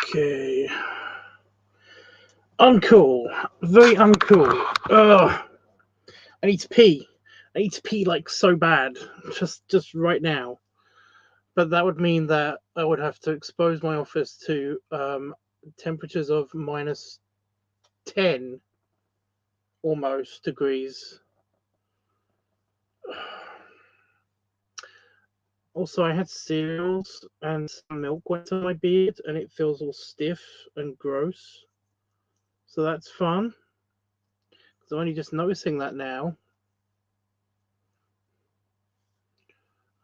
Okay. Uncool. Very uncool. Ugh. I need to pee. I need to pee like so bad. Just right now. But that would mean that I would have to expose my office to temperatures of -10 almost degrees. Also, I had cereals and some milk went on my beard, and it feels all stiff and gross. So that's fun. So I'm only just noticing that now.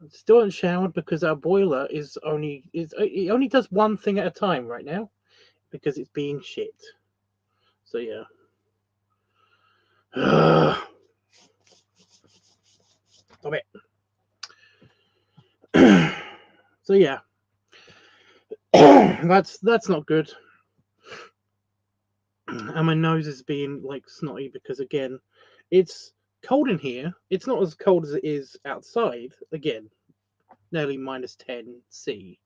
I still haven't showered because our boiler it only does one thing at a time right now because it's being shit. So yeah. Stop it. So yeah. that's not good. And my nose is being like snotty because again, it's cold in here. It's not as cold as it is outside. Again, nearly -10 C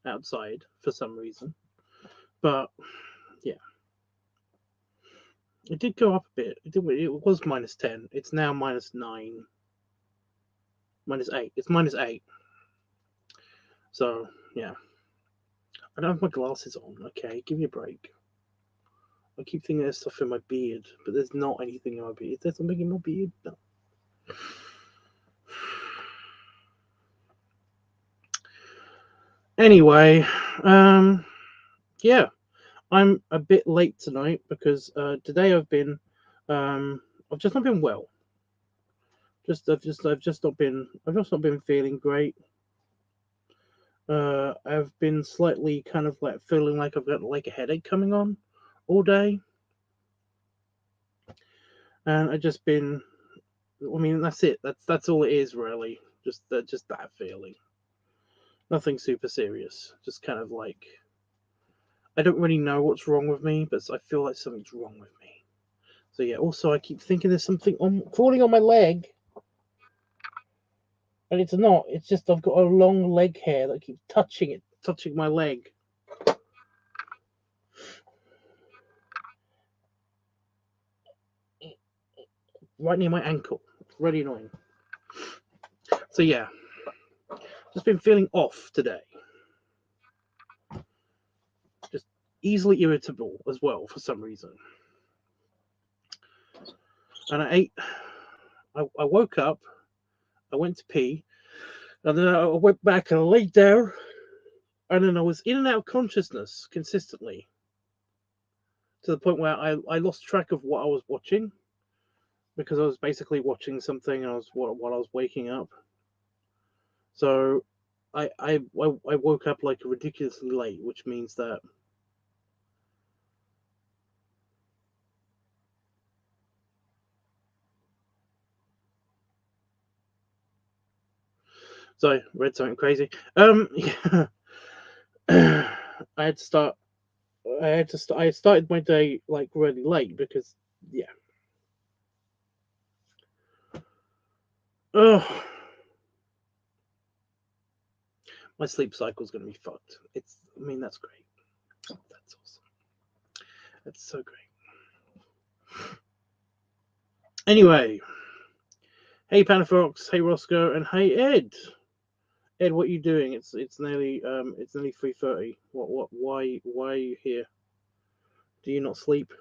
outside for some reason. But yeah, it did go up a bit. It was -10. It's now -9, -8. It's -8. So yeah, I don't have my glasses on. Okay, give me a break. I keep thinking there's stuff in my beard, but there's not anything in my beard. Is there something in my beard? No. Anyway, yeah, I'm a bit late tonight because today I've just not been well. I've just not been feeling great. I've been slightly kind of like feeling like I've got like a headache coming on all day, and I just been. I mean, that's it. That's all it is really. Just that feeling. Nothing super serious. Just kind of like I don't really know what's wrong with me, but I feel like something's wrong with me. So yeah. Also, I keep thinking there's something on crawling on my leg, and it's not. It's just I've got a long leg hair that keeps touching my leg. Right near my ankle. It's really annoying. So yeah, just been feeling off today. Just easily irritable as well for some reason. And I woke up, I went to pee, and then I went back and I laid down, and then I was in and out of consciousness consistently to the point where I lost track of what I was watching because I was basically watching something and while I was waking up. So I woke up like ridiculously late, which means that sorry, read something crazy. Yeah. I had to start. I started my day like really late because yeah. Oh, my sleep cycle's gonna be fucked. I mean, that's great. That's awesome. That's so great. Anyway, hey Panafox, hey Roscoe, and hey Ed. Ed, what are you doing? It's nearly 3:30. Why are you here? Do you not sleep?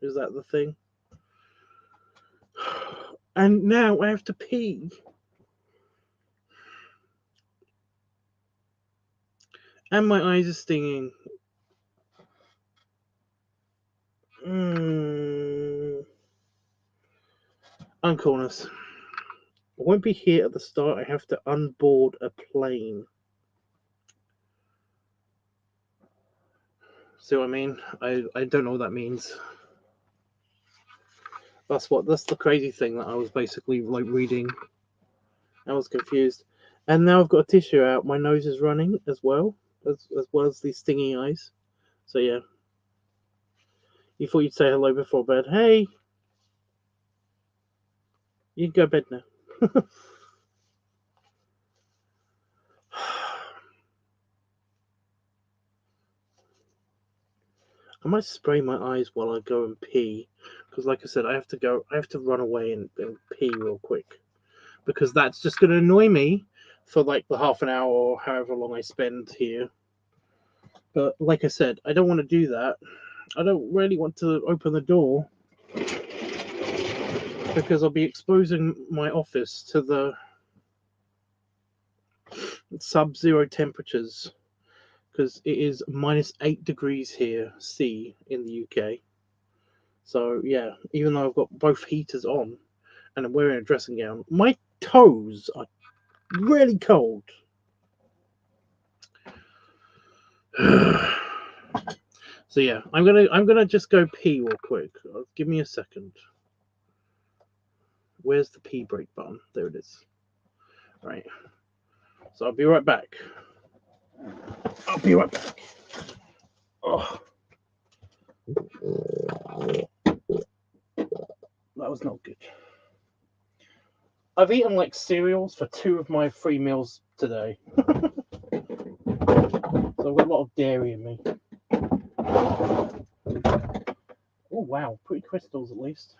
Is that the thing? And now I have to pee. And my eyes are stinging. Uncoolness. I won't be here at the start. I have to unboard a plane. See what I mean? I don't know what that means. That's the crazy thing that I was basically like reading. I was confused. And now I've got a tissue out. My nose is running as well as these stinging eyes. So yeah. You thought you'd say hello before bed. Hey, you can go to bed now. I might spray my eyes while I go and pee, because like I said, I have to run away and pee real quick, because that's just going to annoy me for like the half an hour or however long I spend here. But like I said, I don't want to do that. I don't really want to open the door, because I'll be exposing my office to the sub-zero temperatures, because it is -8 degrees here, C, in the UK. So yeah, even though I've got both heaters on and I'm wearing a dressing gown, my toes are really cold. So yeah, I'm gonna just go pee real quick. Give me a second. Where's the pee break button? There it is. Right. So I'll be right back. I'll be right back. Oh. That was not good. I've eaten like cereals for 2 of my 3 meals today. So I've got a lot of dairy in me. Oh wow, pretty crystals at least.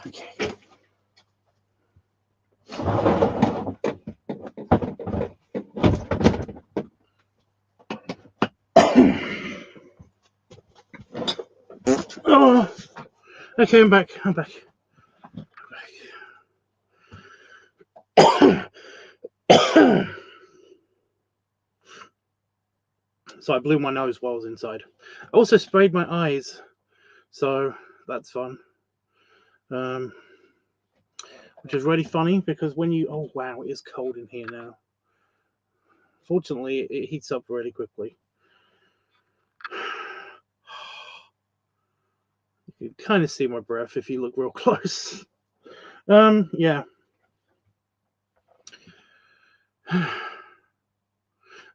Okay. Oh, okay, I'm back. So I blew my nose while I was inside. I also sprayed my eyes, so that's fun. Which is really funny, because when you, oh wow, it is cold in here now. Fortunately, it heats up really quickly. You can kind of see my breath if you look real close. Yeah.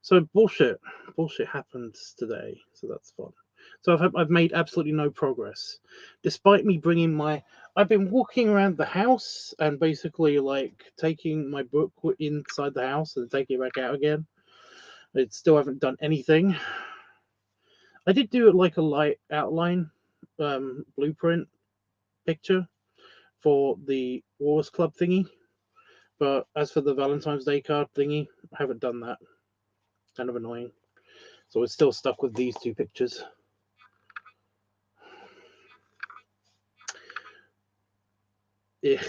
So bullshit happened today, so that's fun. So I've made absolutely no progress, despite me bringing my. I've been walking around the house and basically like taking my book inside the house and taking it back out again. I still haven't done anything. I did do it like a light outline blueprint picture for the Wars Club thingy, but as for the Valentine's Day card thingy, I haven't done that. Kind of annoying. So we're still stuck with these 2 pictures. Yeah.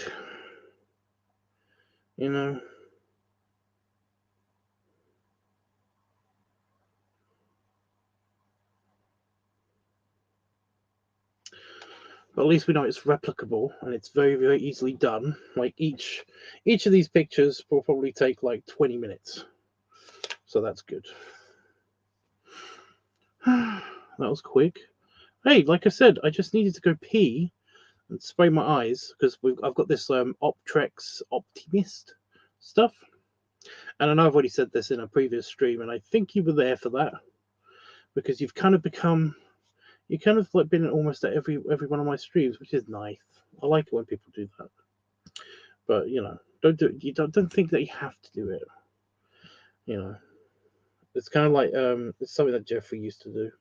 You know. But at least we know it's replicable and it's very, very easily done. Like each of these pictures will probably take like 20 minutes. So that's good. That was quick. Hey, like I said, I just needed to go pee and spray my eyes, because I've got this Optrex Optimist stuff. And I know I've already said this in a previous stream, and I think you were there for that, because you've kind of like been almost at every one of my streams, which is nice. I like it when people do that. But don't do it. You don't think that you have to do it. It's kind of like it's something that Jeffrey used to do.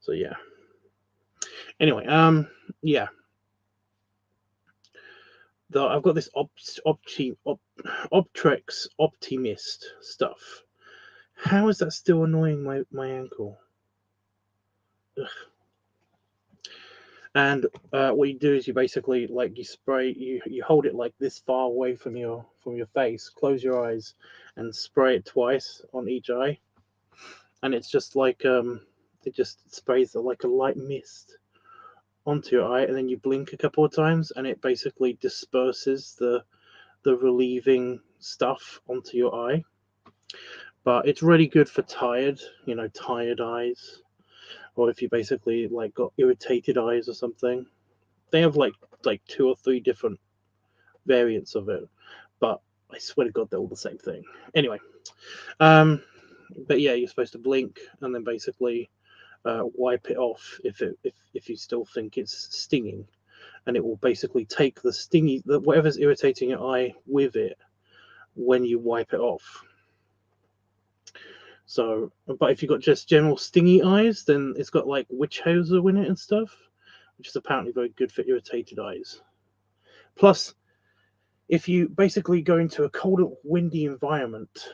So yeah. Anyway, yeah. I've got this Optrex Optimist stuff. How is that still annoying my ankle? Ugh. And what you do is you basically like you spray you hold it like this far away from your face, close your eyes, and spray it twice on each eye, and it's just like it just sprays like a light mist onto your eye, and then you blink a couple of times, and it basically disperses the relieving stuff onto your eye. But it's really good for tired eyes, or if you basically like got irritated eyes or something. They have like 2 or 3 different variants of it, but I swear to God, they're all the same thing. Anyway, but yeah, you're supposed to blink and then basically wipe it off if you still think it's stinging, and it will basically take the whatever's irritating your eye with it when you wipe it off. So, but if you've got just general stingy eyes, then it's got like witch hazel in it and stuff, which is apparently very good for irritated eyes. Plus, if you basically go into a cold or windy environment,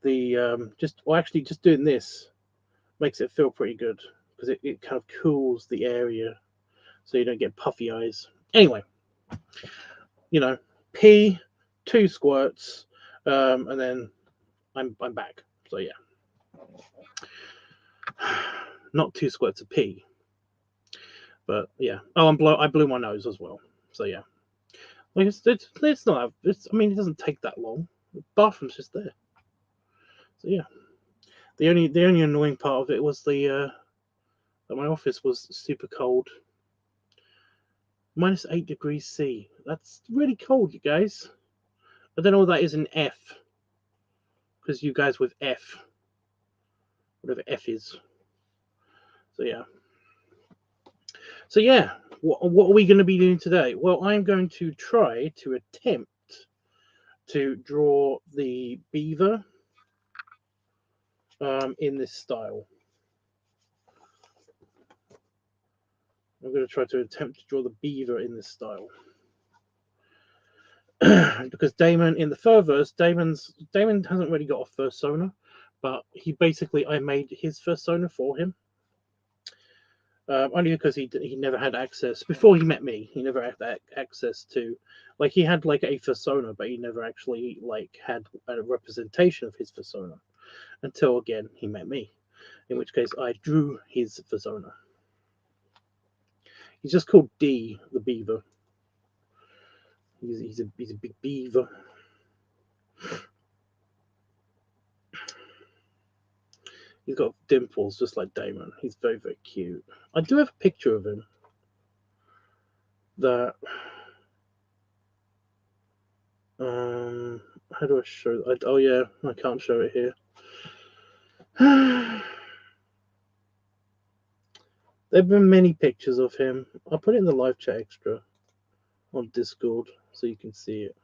the just doing this makes it feel pretty good because it kind of cools the area so you don't get puffy eyes. Anyway, pee, 2 squirts, and then I'm back. So yeah, not 2 squirts of pee, but yeah. Oh, I blew my nose as well. So yeah, like it's not. I mean, it doesn't take that long. The bathroom's just there. So yeah, the only annoying part of it was that my office was super cold. -8 degrees C. That's really cold, you guys. I don't know what that is in F, because you guys with F, whatever F is. So yeah. So yeah, what are we going to be doing today? Well, I'm going to try to attempt to draw the beaver in this style. I'm going to try to attempt to draw the beaver in this style. Because Damon, in the fur verse, Damon hasn't really got a fursona, but I made his fursona for him. Only because he never had access before he met me. He never had access to, like, he had like a fursona, but he never actually like had a representation of his fursona until again he met me. In which case I drew his fursona. He's just called D, the beaver. He's a big beaver. He's got dimples just like Damon. He's very, very cute. I do have a picture of him that how do I show it? Oh yeah, I can't show it here. There have been many pictures of him. I'll put it in the live chat extra on Discord so you can see it.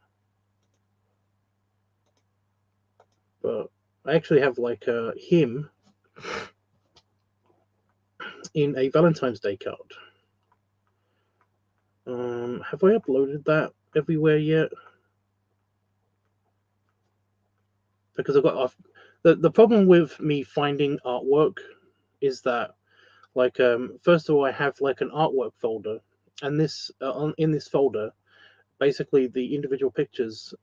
But I actually have like him in a Valentine's Day card. Have I uploaded that everywhere yet? Because the problem with me finding artwork is that, like, first of all, I have like an artwork folder, and this in this folder, basically the individual pictures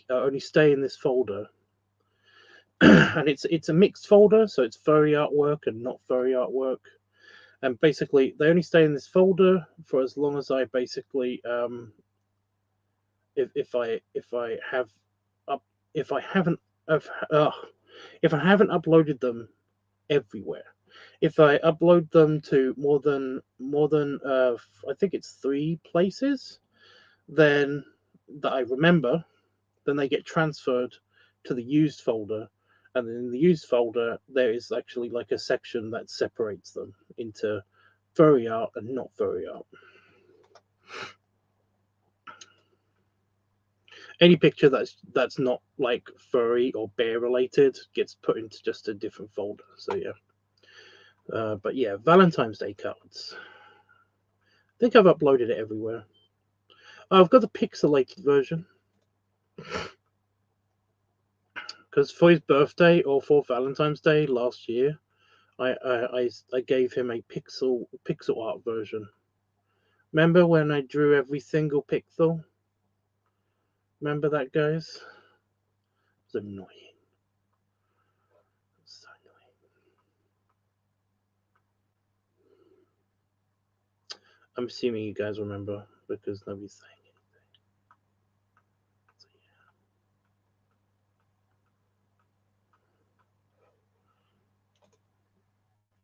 only stay in this folder, and it's a mixed folder, so it's furry artwork and not furry artwork, and basically they only stay in this folder for as long as I basically if I haven't uploaded them everywhere. If I upload them to more than I think it's 3 places, then that I remember, then they get transferred to the used folder, and then in the used folder there is actually like a section that separates them into furry art and not furry art. Any picture that's not like furry or bear related gets put into just a different folder. So yeah. But yeah, Valentine's Day cards. I think I've uploaded it everywhere. Oh, I've got the pixelated version. Because for his birthday or for Valentine's Day last year, I gave him a pixel art version. Remember when I drew every single pixel? Remember that, guys? It was annoying. So annoying. I'm assuming you guys remember because nobody's saying anything. So,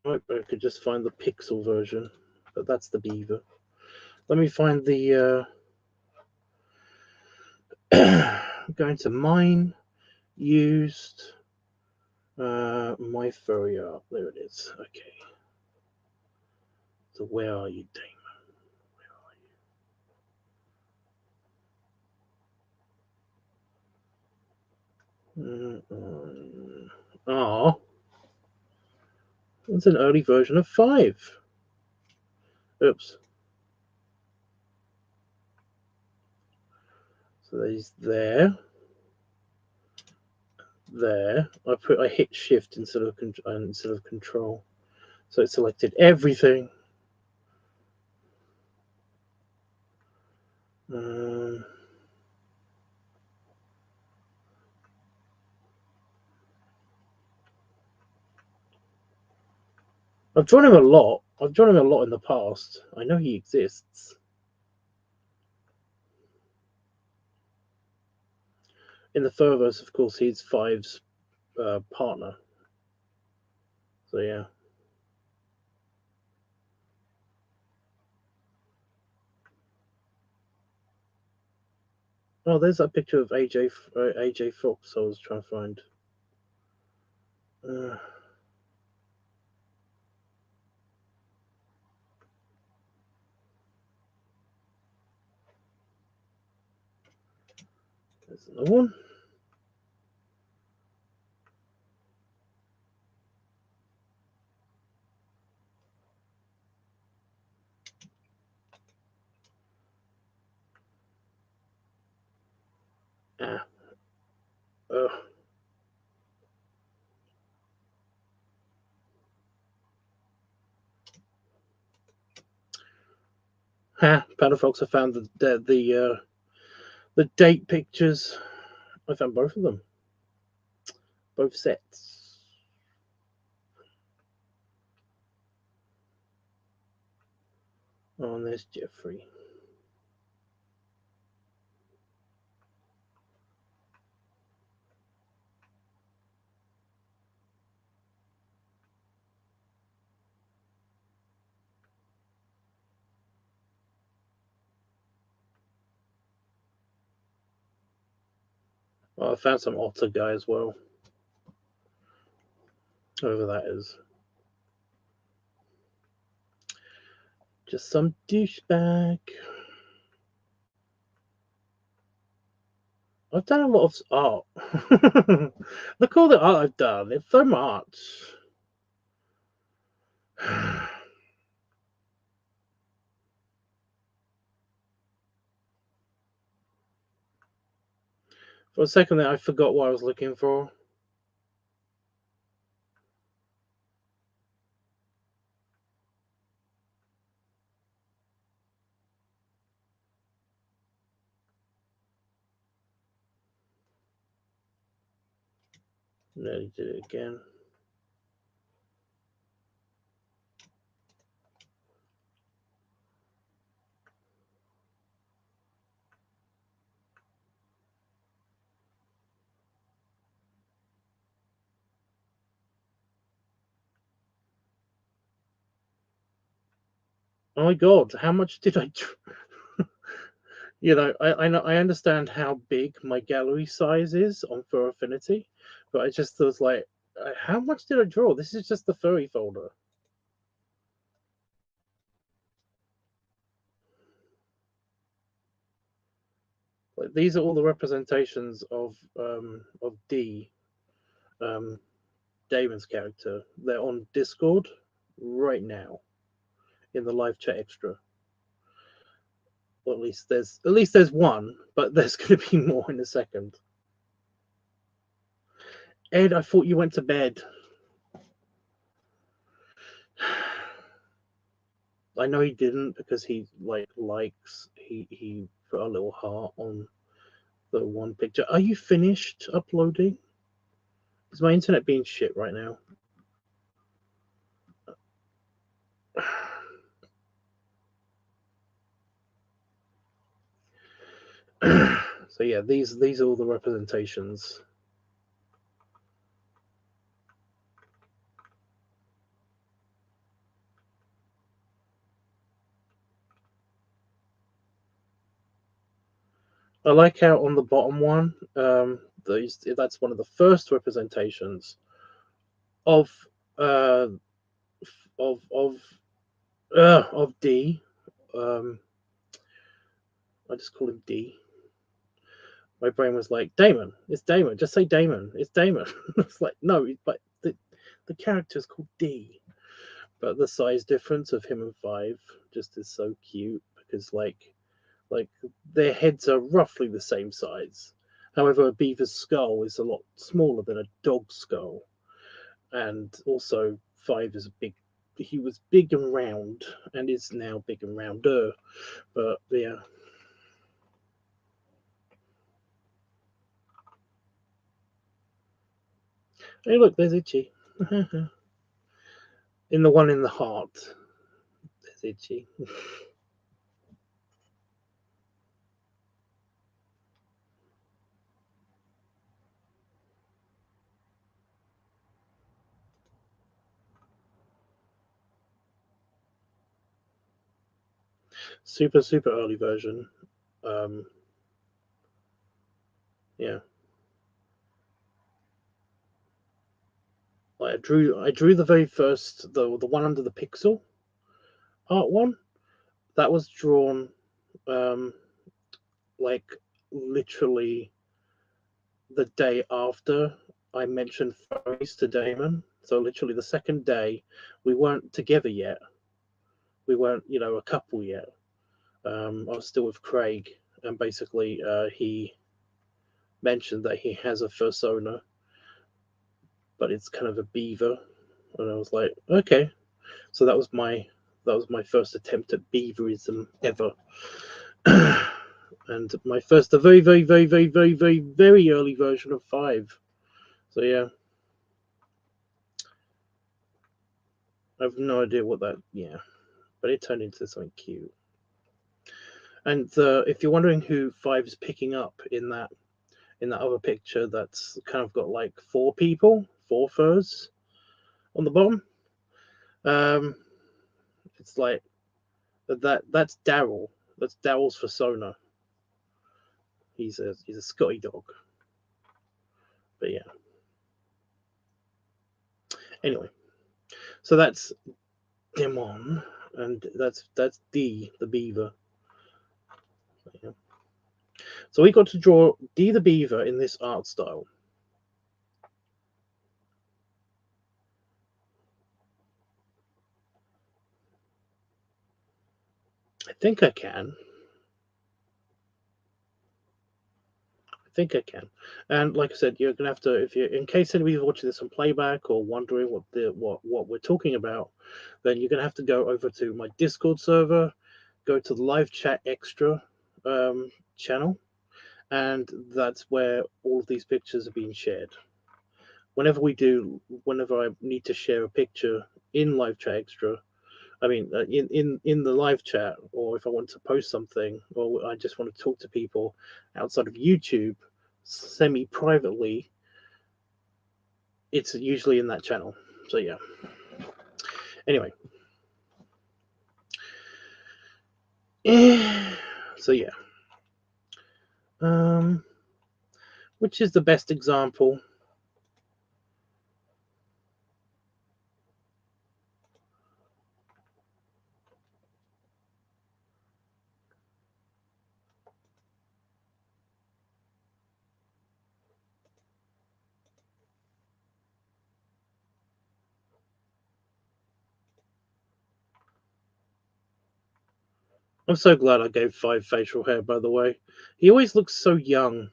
yeah. I could just find the pixel version, but that's the beaver. Let me find the. Going to mine, used, my furry art. There it is. Okay. So where are you, Damon? Oh, it's an early version of 5. Oops. So there's there. I hit shift instead of control, so it selected everything. I've drawn him a lot. I've drawn him a lot in the past. I know he exists. In the Furverse, of course, he's 5's partner. So yeah. Oh, there's that picture of AJ Fox I was trying to find. There's another one. Panda Fox. I found the date pictures. I found both of them. Both sets. Oh, and there's Jeffrey. Oh, I found some otter guy as well. Whoever that is. Just some douchebag. I've done a lot of art. Look all the art I've done. It's so much. For a second there, I forgot what I was looking for. Nearly did it again. Oh my god, how much did I... You know, I understand how big my gallery size is on Fur Affinity, but I just was like, how much did I draw? This is just the furry folder. Like, these are all the representations of D, Damon's character. They're on Discord. right now in the live chat extra. Well, at least there's one, but there's going to be more in a second. Ed, I thought you went to bed. I know he didn't because he likes he put a little heart on the one picture. Are you finished uploading? Is my internet being shit right now? So yeah, these are all the representations. I like how on the bottom one, that's one of the first representations of uh of D. I just call him D. My brain was like, Damon, it's Damon. Just say Damon. It's Damon. It's like, no, but the character is called D. But the size difference of him and Five just is so cute because like their heads are roughly the same size. However, a beaver's skull is a lot smaller than a dog's skull, and also Five is a big. He was big and round, and is now big and rounder. But yeah. Hey, look, there's Itchy. In the one in the heart, there's Itchy. Super early version. Um, yeah. I drew the very first the one under the pixel art one. That was drawn um like literally the day after I mentioned furries to Damon. So literally the second day, we weren't together yet. We weren't, a couple yet. I was still with Craig, and basically, he mentioned that he has a fursona, but it's kind of a beaver, and I was like, okay. So that was my first attempt at beaverism ever. And my first, a very, very, very, very, very, very, very early version of Five. So yeah, I have no idea what that. Yeah, but it turned into something cute. And if you're wondering who Five's picking up in that other picture, that's kind of got like four people, four furs on the bottom. Um, it's like that's Daryl. That's Daryl's fursona. He's a Scotty dog. But yeah. Anyway, so that's Demon, and that's D the beaver. Yeah. So we got to draw D the beaver in this art style. I think I can. I think I can. And like I said, you're gonna have to, if you, in case anybody's watching this on playback or wondering what we're talking about, then you're gonna have to go over to my Discord server, go to the live chat extra channel, and that's where all of these pictures are being shared. Whenever I need to share a picture in live chat extra, I mean, in the live chat, or if I want to post something, or I just want to talk to people outside of YouTube, semi privately, it's usually in that channel. So yeah. Anyway, so yeah. Um, which is the best example? I'm so glad I gave 5 facial hair, by the way. He always looks so young.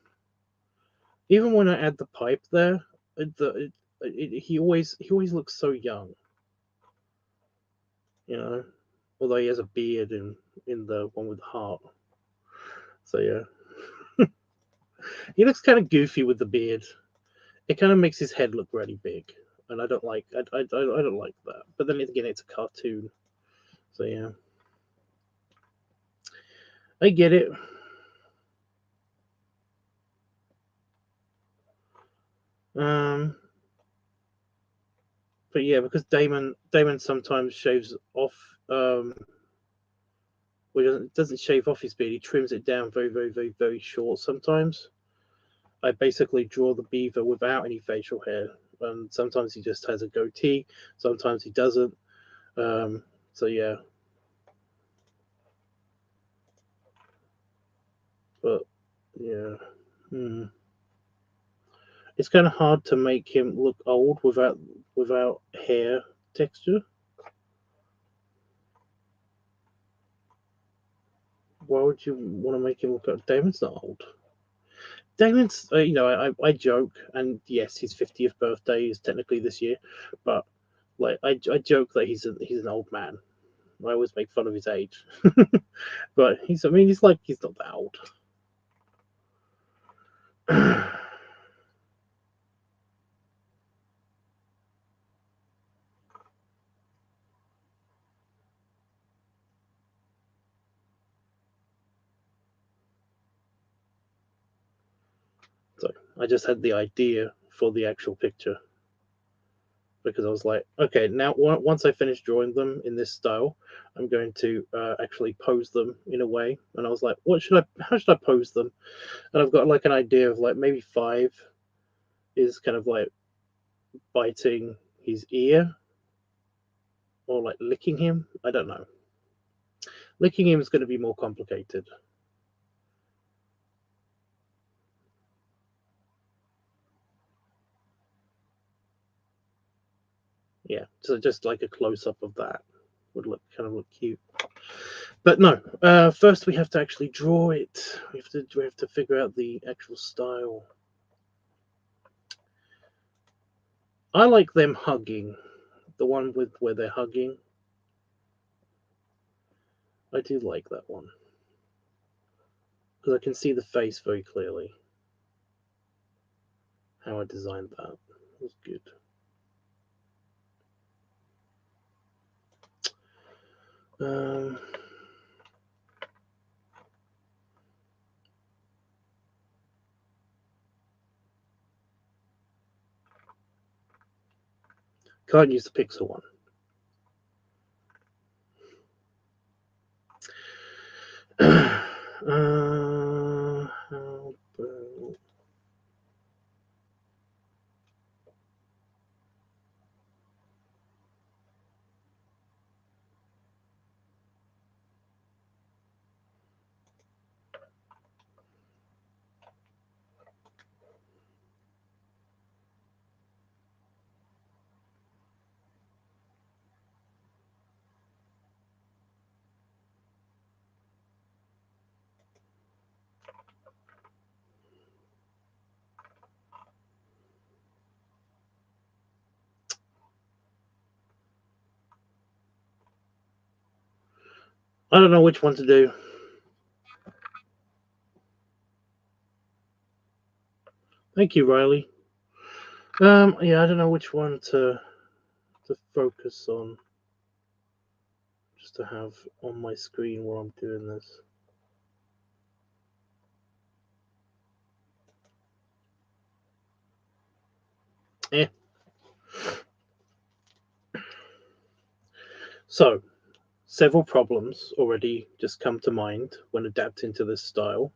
Even when I add the pipe there, he always looks so young, you know. Although he has a beard in the one with the heart. So yeah, he looks kind of goofy with the beard. It kind of makes his head look really big, and I don't like I don't like that. But then again, it's a cartoon, so yeah, I get it. Um, but yeah, because Damon sometimes shaves off. Well, he doesn't shave off his beard. He trims it down very, very, very, very short. Sometimes I basically draw the beaver without any facial hair, and sometimes he just has a goatee. Sometimes he doesn't. So yeah, but yeah. Hmm. It's kind of hard to make him look old without hair texture. Why would you want to make him look old? Damon's not old. Damon's, I joke, and yes, his 50th birthday is technically this year, but like I joke that he's an old man. I always make fun of his age, but he's not that old. So I just had the idea for the actual picture because I was like, okay, now once I finish drawing them in this style, I'm going to actually pose them in a way. And I was like, how should I pose them? And I've got like an idea of like maybe 5 is kind of like biting his ear or like licking him. I don't know. Licking him is going to be more complicated. Yeah, so just like a close up of that would look cute. But no, first we have to actually draw it. We have to figure out the actual style. I like them hugging. The one with where they're hugging. I do like that one because I can see the face very clearly. How I designed that was good. Um, can't use the pixel one. How about... I don't know which one to do. Thank you, Riley. Yeah, I don't know which one to focus on, just to have on my screen while I'm doing this. Yeah. So, several problems already just come to mind when adapting to this style.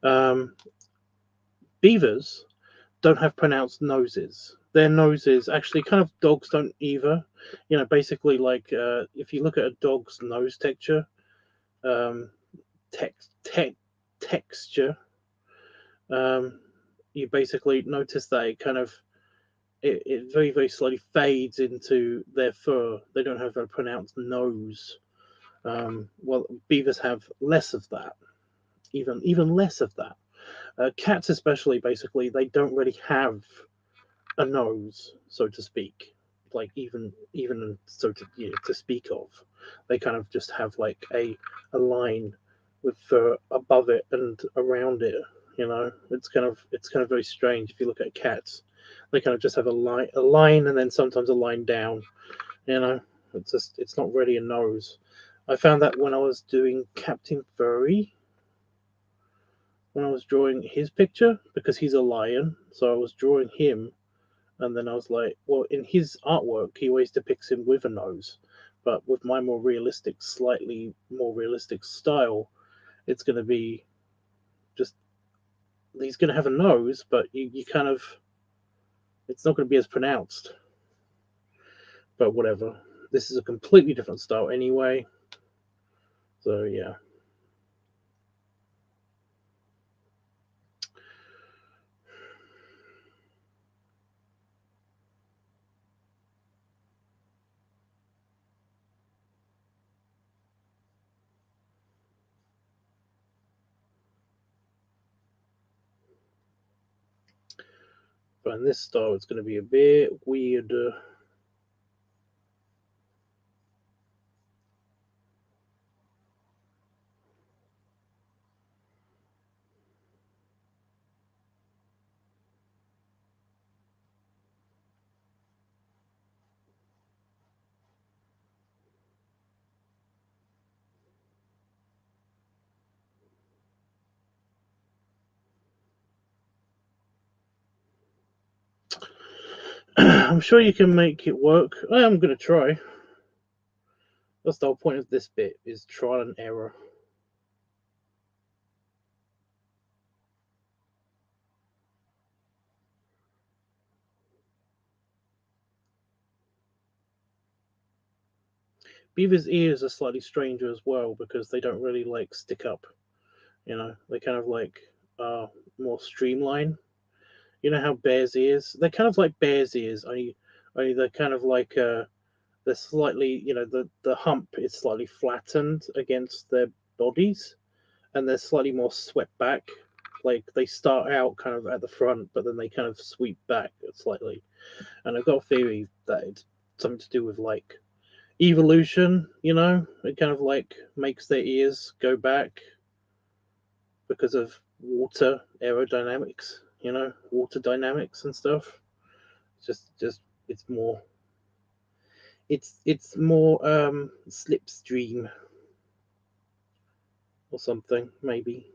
Um, beavers don't have pronounced noses. Their noses, actually, kind of dogs don't either. Basically, like if you look at a dog's nose texture, um, texture, um, you basically notice that it kind of it very very slowly fades into their fur. They don't have a pronounced nose. Well, beavers have less of that, even less of that. Cats, especially, basically, they don't really have a nose, so to speak. Like even so to to speak of, they kind of just have like a line with fur above it and around it. It's kind of very strange if you look at cats. They kind of just have a line, and then sometimes a line down. You know, it's not really a nose. I found that when I was doing Captain Furry, when I was drawing his picture, because he's a lion, so I was drawing him, and then I was like, well, in his artwork, he always depicts him with a nose, but with my slightly more realistic style, it's going to be just he's going to have a nose, but you kind of it's not going to be as pronounced. But whatever. This is a completely different style anyway. So yeah. But in this style, it's going to be a bit weirder. I'm sure you can make it work. I'm going to try. That's the whole point of this bit, is trial and error. Beaver's ears are slightly stranger as well because they don't really like stick up. They kind of like are more streamlined. You know how bears' ears? They're kind of like bears' ears, only they're kind of like they're slightly, the hump is slightly flattened against their bodies, and they're slightly more swept back. Like they start out kind of at the front, but then they kind of sweep back slightly. And I've got a theory that it's something to do with like evolution. It kind of like makes their ears go back because of water aerodynamics. Water dynamics and stuff. Just it's more it's more slipstream or something, maybe.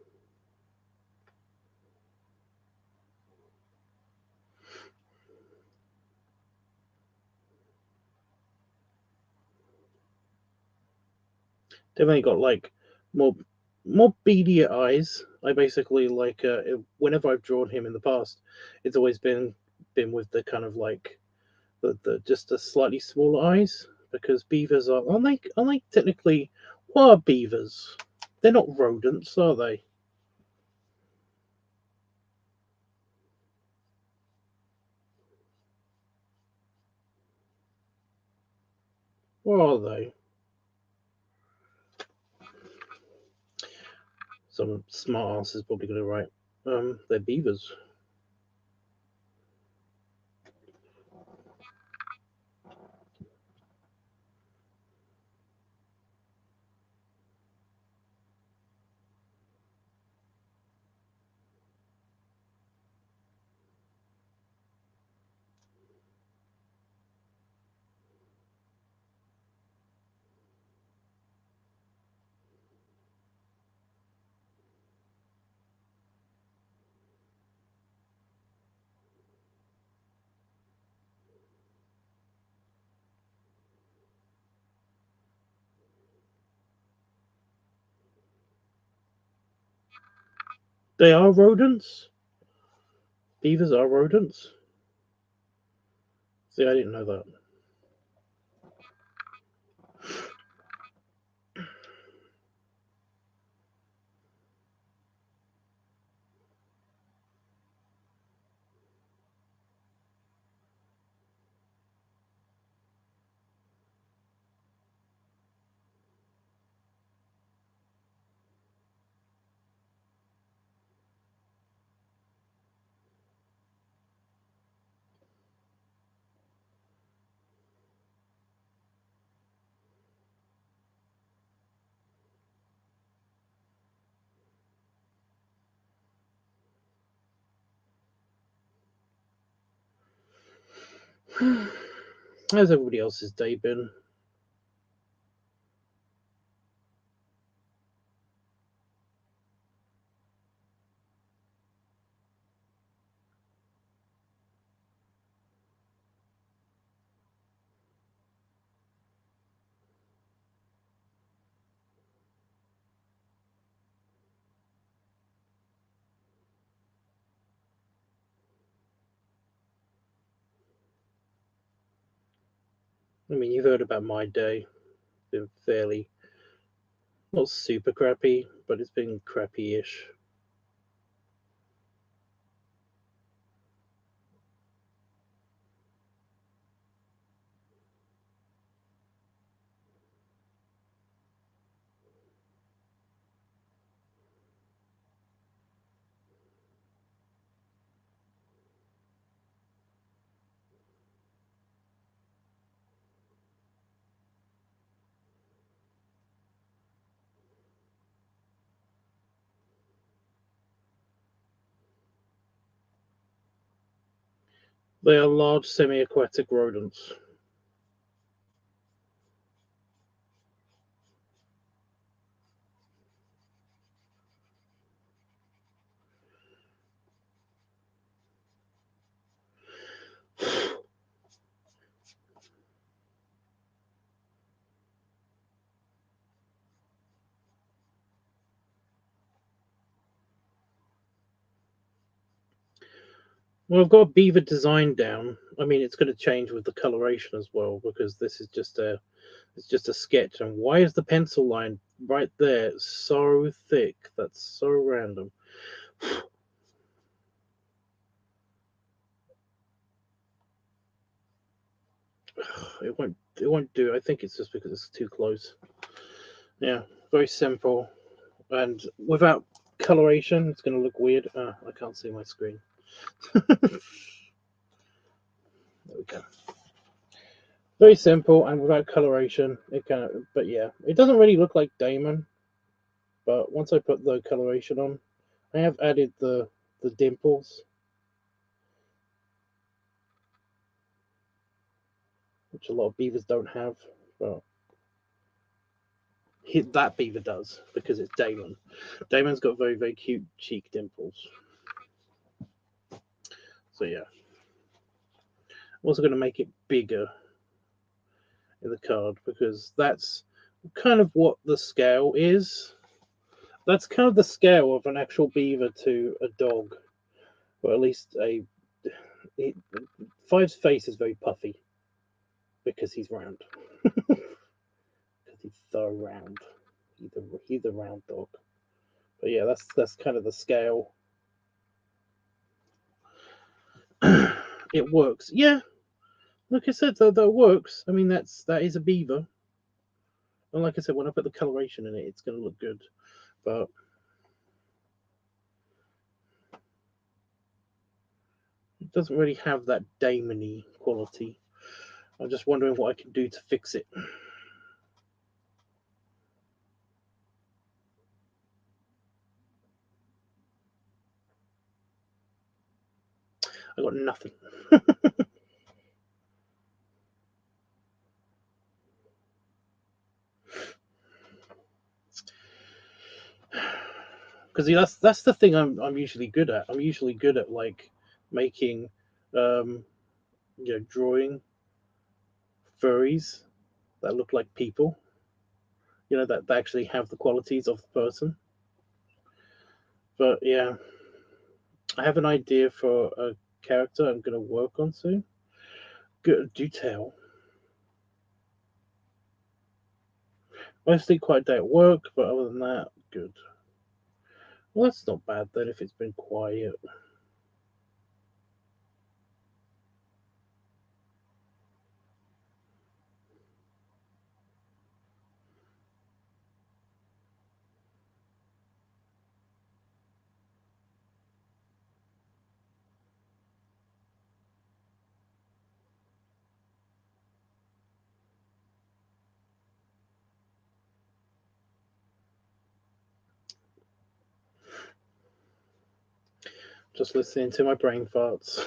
They've only got like more more beadier eyes. I basically like whenever I've drawn him in the past, it's always been with the kind of like the just the slightly smaller eyes, because beavers aren't they technically, what are beavers? They're not rodents, are they? What are they? Some smart ass is probably gonna write. They're beavers. They are rodents. Beavers are rodents. See, I didn't know that. How's everybody else's day been? I mean, you've heard about my day. Been fairly, not super crappy, but it's been crappy-ish. They are large semi-aquatic rodents. Well, I've got a beaver design down. I mean, it's going to change with the coloration as well because this is just a sketch. And why is the pencil line right there so thick? That's so random. It won't do. I think it's just because it's too close. Yeah, very simple. And without coloration, it's going to look weird. I can't see my screen. There we go. Very simple and without coloration. It kind of, but yeah, it doesn't really look like Damon. But once I put the coloration on, I have added the dimples, which a lot of beavers don't have. But that beaver does because it's Damon. Damon's got very very cute cheek dimples. So yeah, I'm also going to make it bigger in the card because that's kind of what the scale is. That's kind of the scale of an actual beaver to a dog, or at least Five's face is very puffy because he's round. Because he's so round. He's a round dog. But yeah, that's kind of the scale. It works. Yeah, like I said, that works. I mean, that is a beaver. And like I said, when I put the coloration in it, it's going to look good. But it doesn't really have that Damon-y quality. I'm just wondering what I can do to fix it. I got nothing. Because that's the thing I'm usually good at. I'm usually good at like making, drawing furries that look like people. That they actually have the qualities of the person. But yeah, I have an idea for a character I'm going to work on soon. Good, do tell. Mostly quite a day at work, but other than that, good. Well, that's not bad then if it's been quiet. Just listening to my brain farts.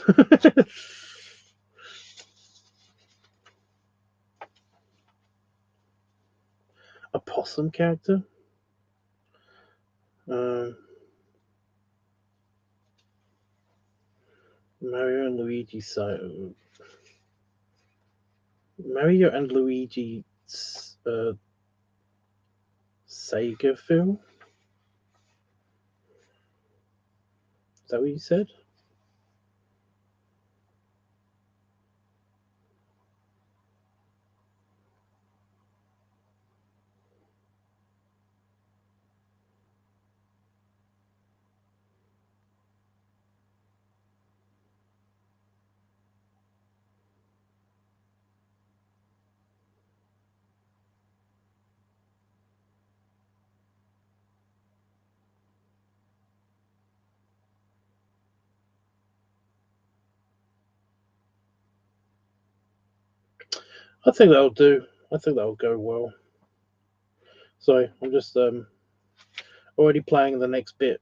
awesome character. Mario and Luigi Mario and Luigi Sega film? Is that what you said? I think that'll do. I think that'll go well. Sorry, I'm just already playing the next bit.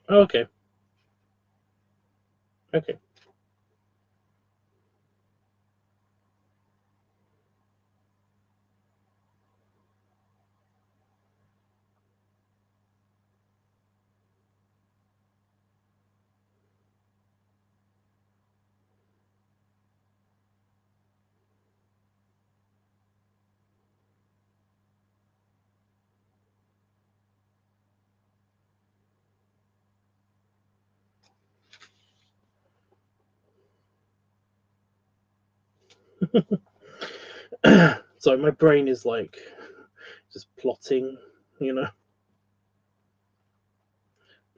Okay. Okay. So my brain is like just plotting, you know.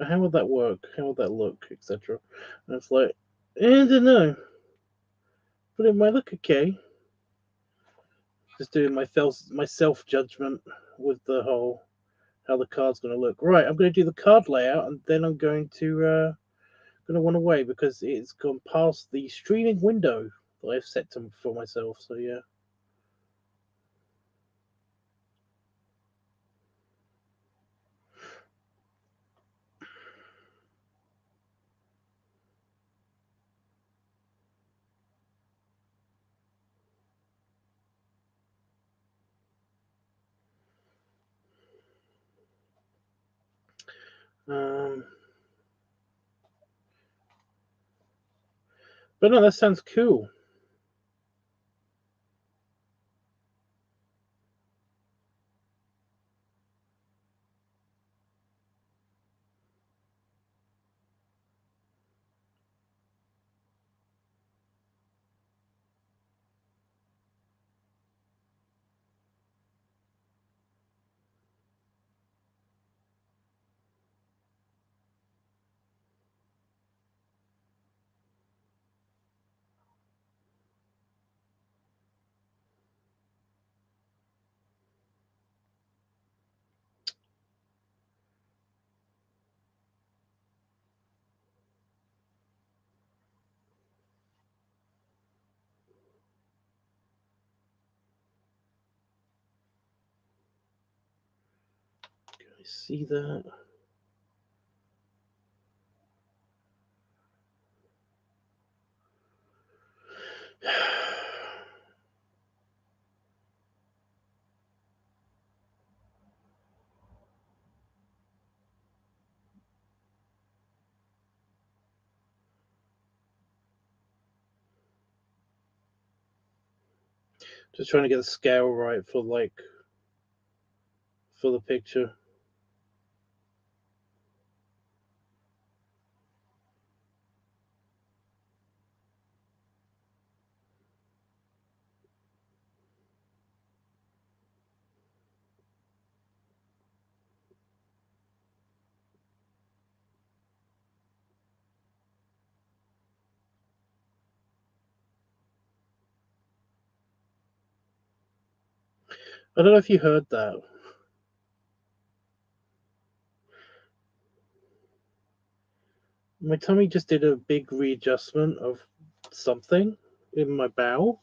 How would that work? How would that look, etc. And it's like, I don't know, but it might look okay. Just doing my self judgment with the whole how the card's going to look. Right, I'm going to do the card layout, and then I'm going to want to wait because it's gone past the streaming window that I've set for myself. So yeah. Um, but no, that sounds cool. Can I see that? Just trying to get the scale right for the picture. I don't know if you heard that. My tummy just did a big readjustment of something in my bowel.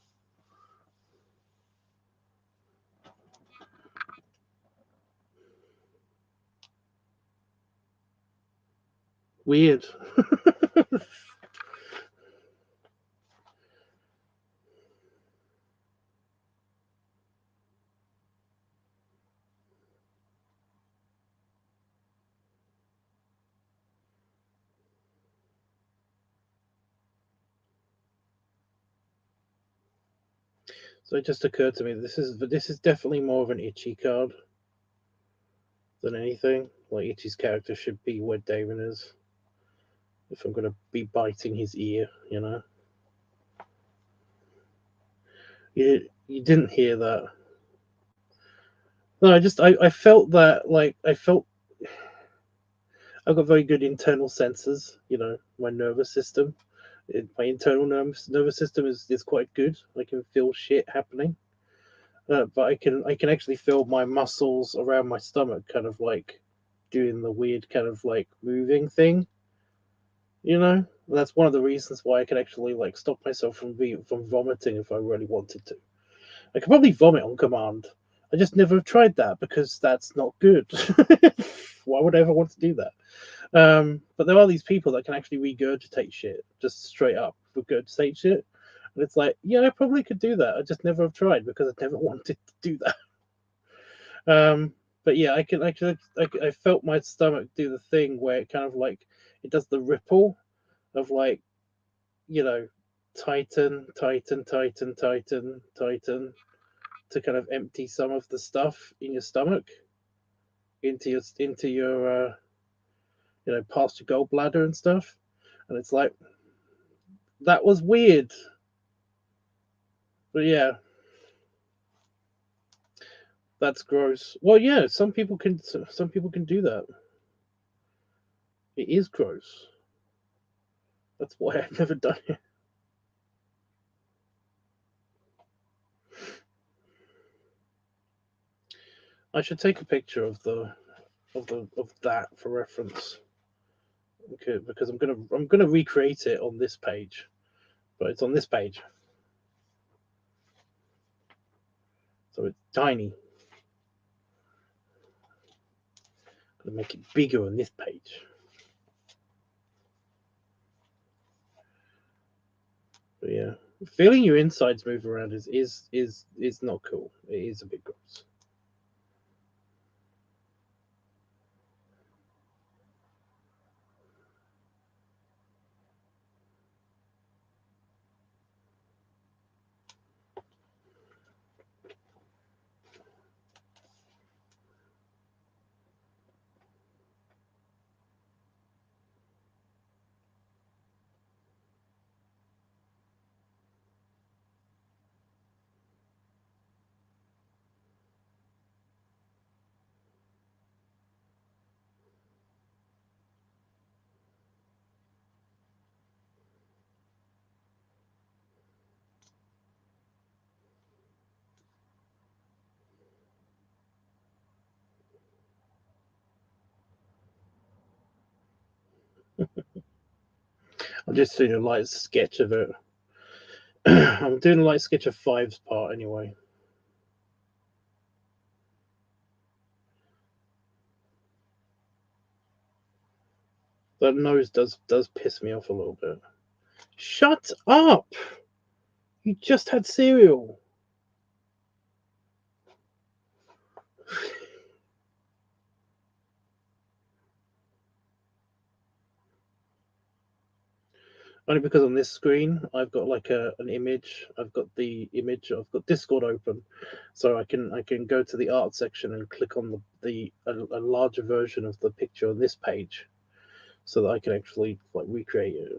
Weird. So it just occurred to me this is definitely more of an Itchy card than anything. Like Itchy's character should be where Damon is. If I'm gonna be biting his ear, you know. You didn't hear that. No, I felt that like I've got very good internal sensors, you know, my nervous system. My internal nervous system is quite good. I can feel shit happening. But I can actually feel my muscles around my stomach kind of like doing the weird kind of like moving thing, you know. And that's one of the reasons why I can actually like stop myself from vomiting if I really wanted to. I could probably vomit on command. I just never have tried that because that's not good. Why would I ever want to do that? But there are these people that can actually regurgitate shit, just straight up regurgitate shit. And it's like, yeah, I probably could do that. I just never have tried because I never wanted to do that. But yeah, I felt my stomach do the thing where it kind of like it does the ripple of like, you know, tighten, tighten, tighten, tighten, tighten to kind of empty some of the stuff in your stomach into your you know, past your gallbladder and stuff. And it's like that was weird. But yeah, that's gross. Well, yeah, some people can do that. It is gross. That's why I've never done it. I should take a picture of that for reference. Okay, because I'm gonna recreate it on this page, but it's on this page, so it's tiny. I'm gonna make it bigger on this page. But yeah, feeling your insides move around is not cool. It is a bit gross. I'm just doing a light sketch of it. I'm doing a light sketch of Five's part anyway. That nose does piss me off a little bit. Shut up! You just had cereal. Only because on this screen I've got like an image. I've got the image. I've got Discord open, so I can go to the art section and click on a larger version of the picture on this page, so that I can actually like recreate it.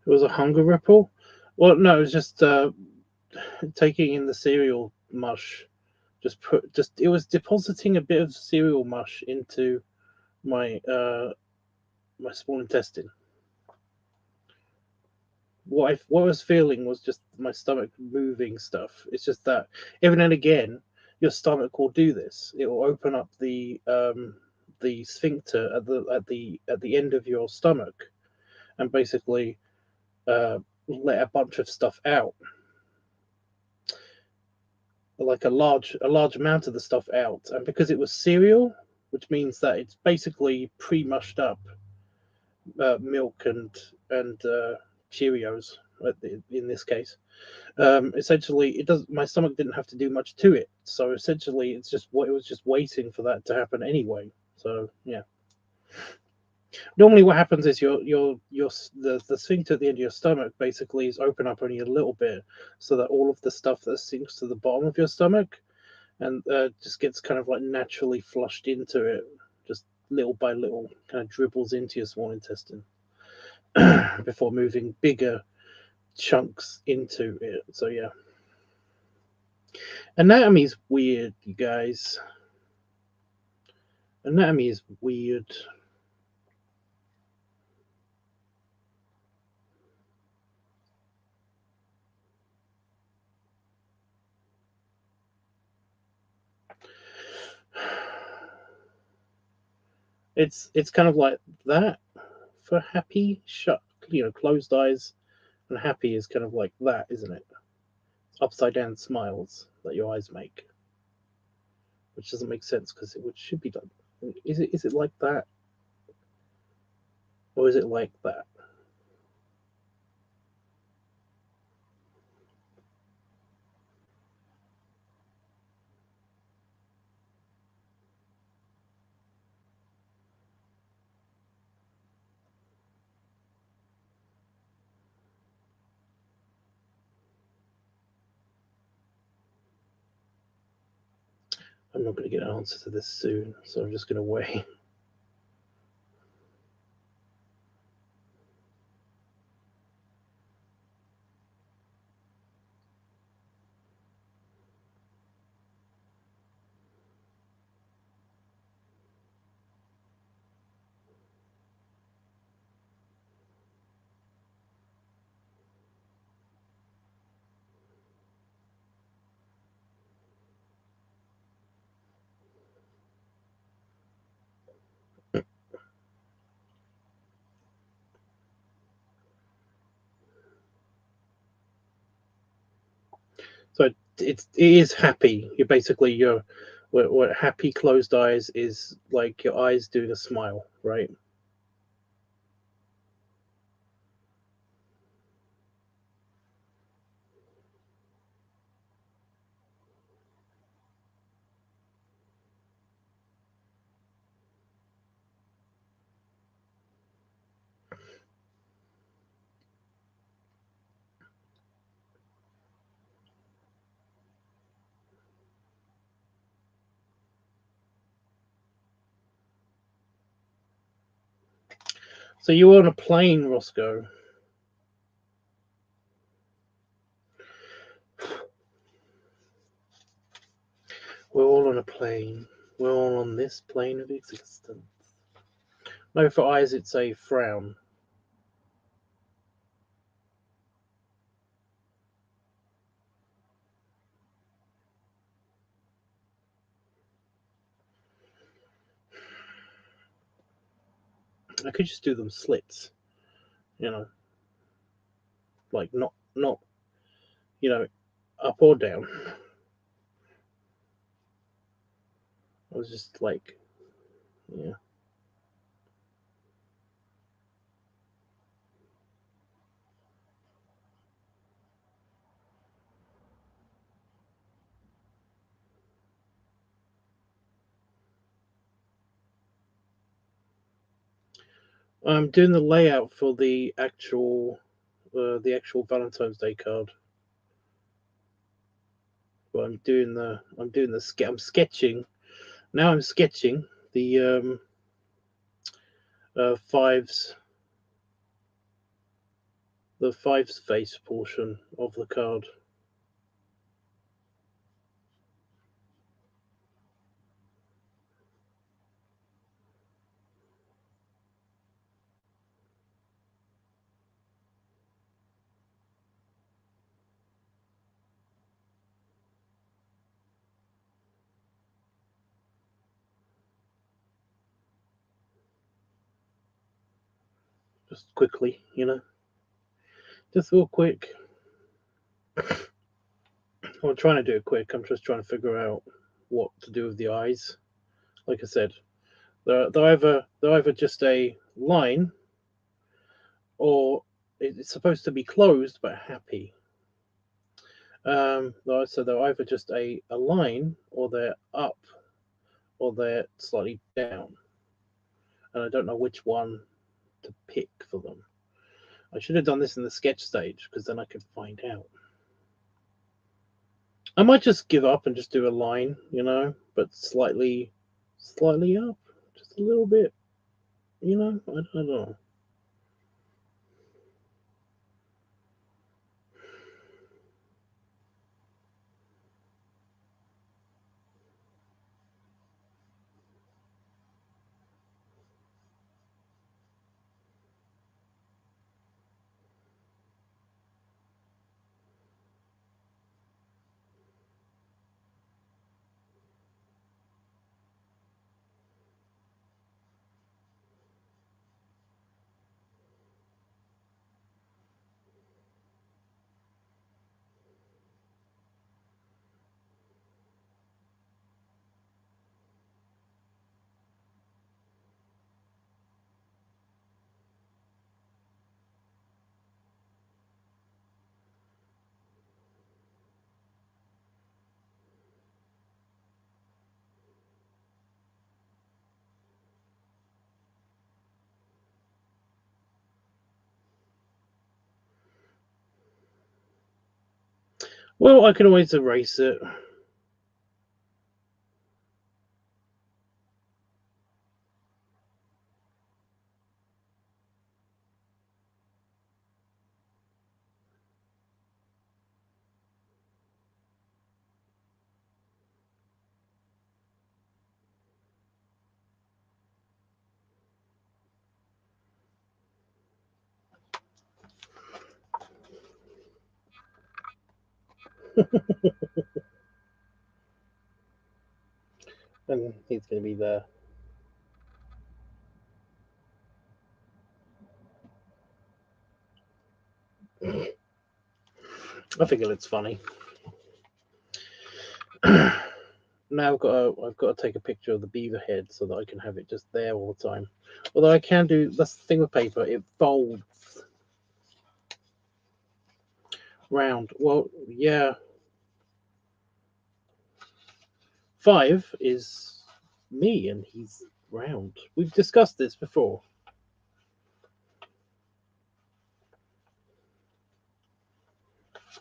It was a hunger ripple. Well, no, it was just taking in the cereal mush. Just it was depositing a bit of cereal mush into my my small intestine. what I was feeling was just my stomach moving stuff. It's just that every now and again your stomach will do this. It will open up the sphincter at the end of your stomach and basically let a bunch of stuff out, like a large amount of the stuff out. And because it was cereal, which means that it's basically pre-mushed up milk and Cheerios in this case. Essentially, it does. My stomach didn't have to do much to it, so essentially, it's just what it was just waiting for that to happen anyway. So yeah. Normally, what happens is the sphincter at the end of your stomach basically is open up only a little bit, so that all of the stuff that sinks to the bottom of your stomach and just gets kind of like naturally flushed into it, just little by little, kind of dribbles into your small intestine before moving bigger chunks into it. So yeah, anatomy's weird, you guys. Anatomy is weird. It's kind of like that for happy, shut, closed eyes, and happy is kind of like that, isn't it? Upside down smiles that your eyes make, which doesn't make sense because it should be done. Is it like that, or is it like that? I'm not going to get an answer to this soon, so I'm just going to wait. So it is happy. You're basically what happy closed eyes is like your eyes doing a smile, right? So you were on a plane, Roscoe. We're all on a plane. We're all on this plane of existence. No, for eyes it's a frown. I could just do them slits, you know, like not you know up or down. I was just like, yeah. I'm doing the layout for the actual Valentine's Day card. But I'm sketching now. I'm sketching the fives the fives face portion of the card. just quickly, just real quick. I'm trying to do it quick. I'm just trying to figure out what to do with the eyes. Like I said, they're either just a line, or it's supposed to be closed but happy. So they're either just a line, or they're up, or they're slightly down, and I don't know which one to pick for them. I should have done this in the sketch stage, because then I could find out. I might just give up and just do a line, but slightly up, just a little bit, I don't know. Well, I can always erase it. And he's going to be there. I think it looks funny. Now I've got to take a picture of the beaver head so that I can have it just there all the time. Although I can do, that's the thing with paper, it folds round. Well, yeah. 5 is me, and he's round. We've discussed this before.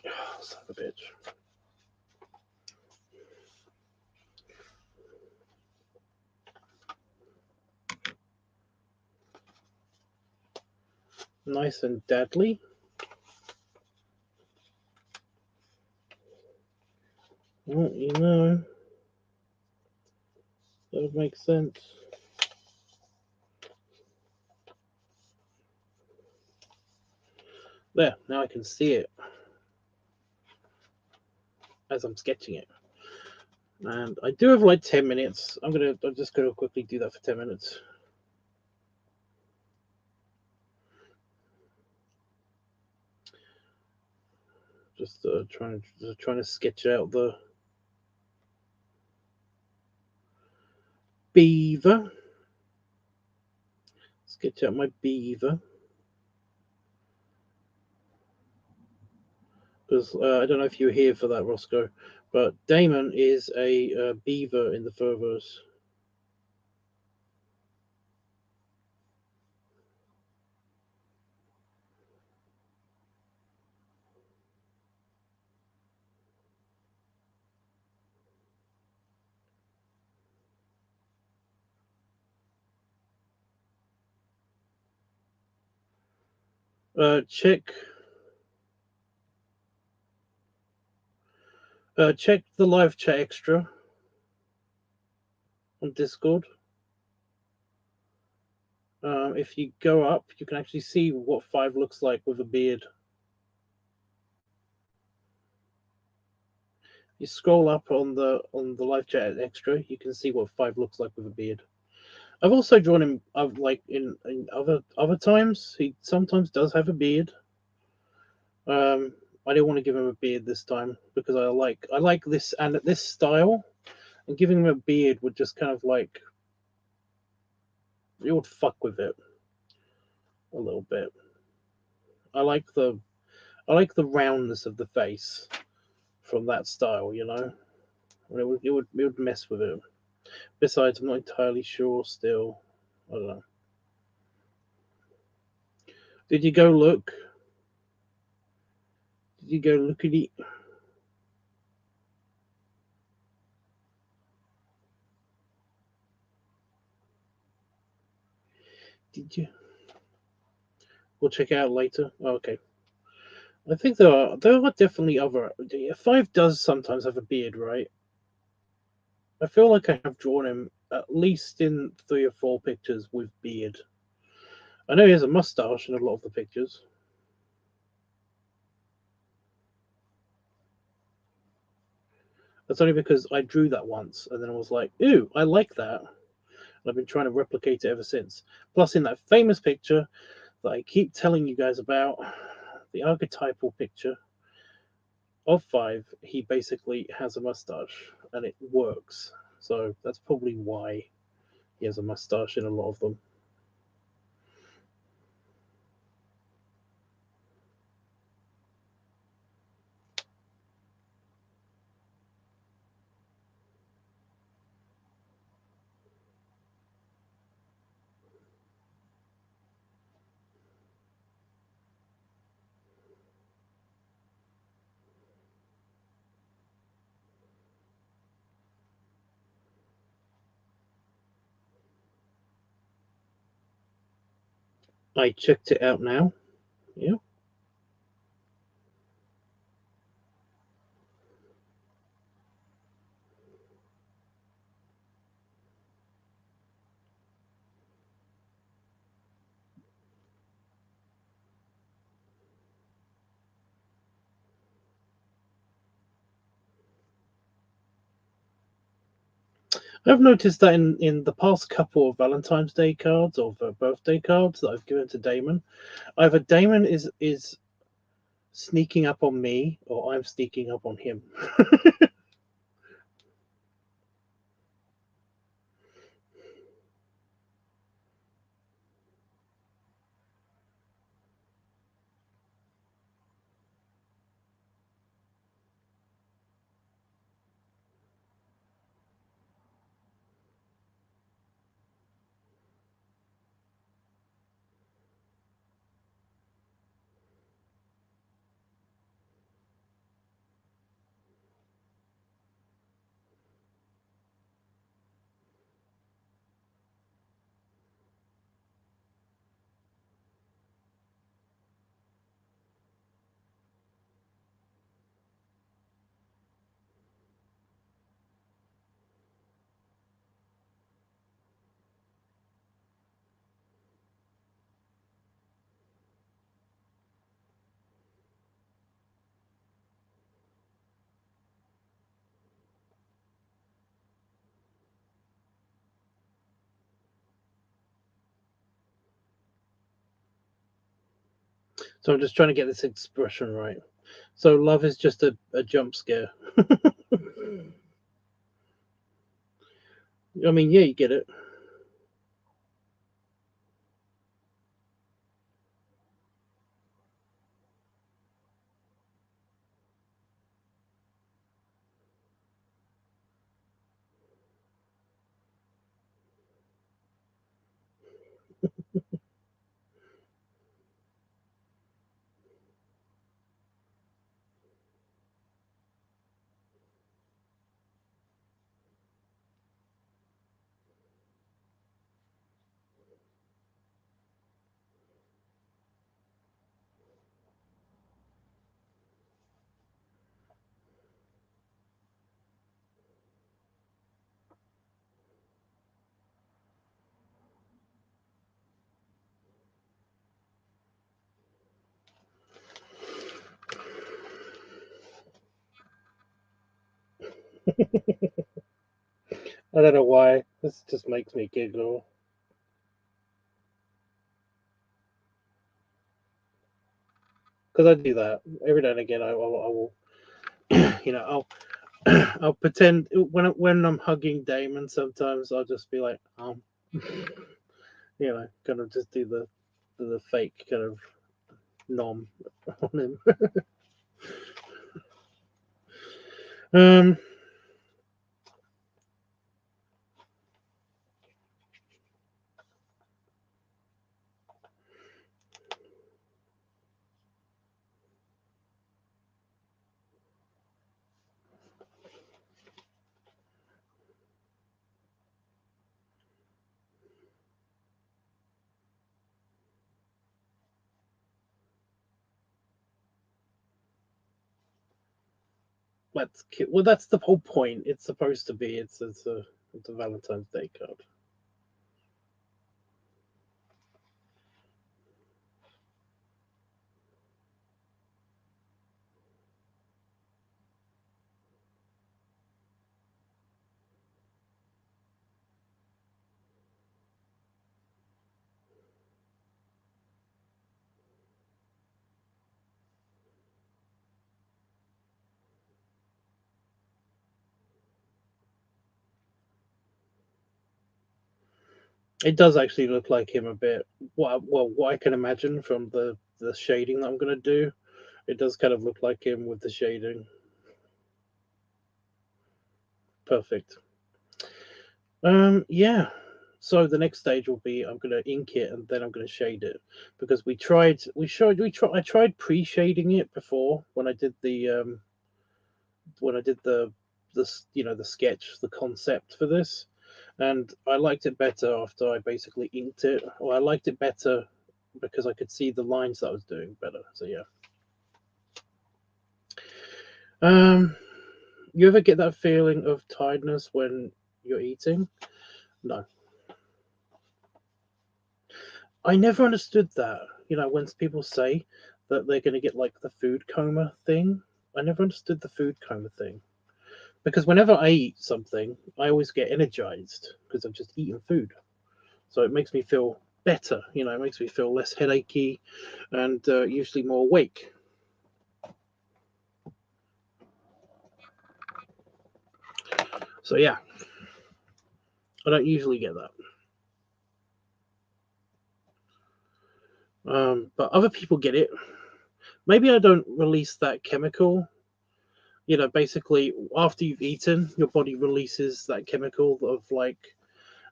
Oh, son of a bitch. Nice and deadly. Well, that would make sense. There, now I can see it as I'm sketching it. And I do have like 10 minutes. I'm just gonna quickly do that for 10 minutes. Just trying to sketch out the beaver. Sketch out my beaver. Because I don't know if you were here for that, Roscoe, but Damon is a beaver in the Furverse. Check the live chat extra on Discord. If you go up, you can actually see what 5 looks like with a beard. You scroll up on the live chat extra, you can see what 5 looks like with a beard. I've also drawn him. I've like in other times. He sometimes does have a beard. I didn't want to give him a beard this time because I like this and this style, and giving him a beard would just kind of like it would fuck with it a little bit. I like the I like the roundness of the face from that style, you know. And it would mess with it. Besides, I'm not entirely sure still. I don't know. Did you go look? Did you go look at it? Did you? We'll check it out later. Oh, okay. I think there are definitely other. Five does sometimes have a beard, right? I feel like I have drawn him at least in 3 or 4 pictures with beard. I know he has a mustache in a lot of the pictures. That's only because I drew that once and then I was like, ooh, I like that. And I've been trying to replicate it ever since. Plus, in that famous picture that I keep telling you guys about, the archetypal picture of Five, he basically has a mustache and it works. So that's probably why he has a mustache in a lot of them. I checked it out now. Yeah. I've noticed that in the past couple of Valentine's Day cards or birthday cards that I've given to Damon, either Damon is sneaking up on me or I'm sneaking up on him. So I'm just trying to get this expression right. So love is just a jump scare. I mean, yeah, you get it. I don't know why. This just makes me giggle. because I do that every now and again. I will, you know, I'll pretend when I'm hugging Damon. Sometimes I'll just be like, you know, kind of just do the fake kind of nom on him. Well, that's the whole point. It's supposed to be. It's a Valentine's Day card. It does actually look like him a bit. Well, what I can imagine from the shading that I'm gonna do, it does kind of look like him with the shading. Perfect. Yeah. So the next stage will be I'm gonna ink it and then I'm gonna shade it because I tried pre-shading it before when I did the sketch, the concept for this, and I liked it better after I basically inked it. Or I liked it better because I could see the lines that I was doing better. So yeah. You ever get that feeling of tiredness when you're eating? No. I never understood that. You know, when people say that they're going to get like the food coma thing, I never understood the food coma thing. Because whenever I eat something, I always get energized because I've just eaten food. So it makes me feel better. You know, it makes me feel less headachy and usually more awake. So yeah, I don't usually get that. But other people get it. Maybe I don't release that chemical. You know, basically, after you've eaten, your body releases that chemical of like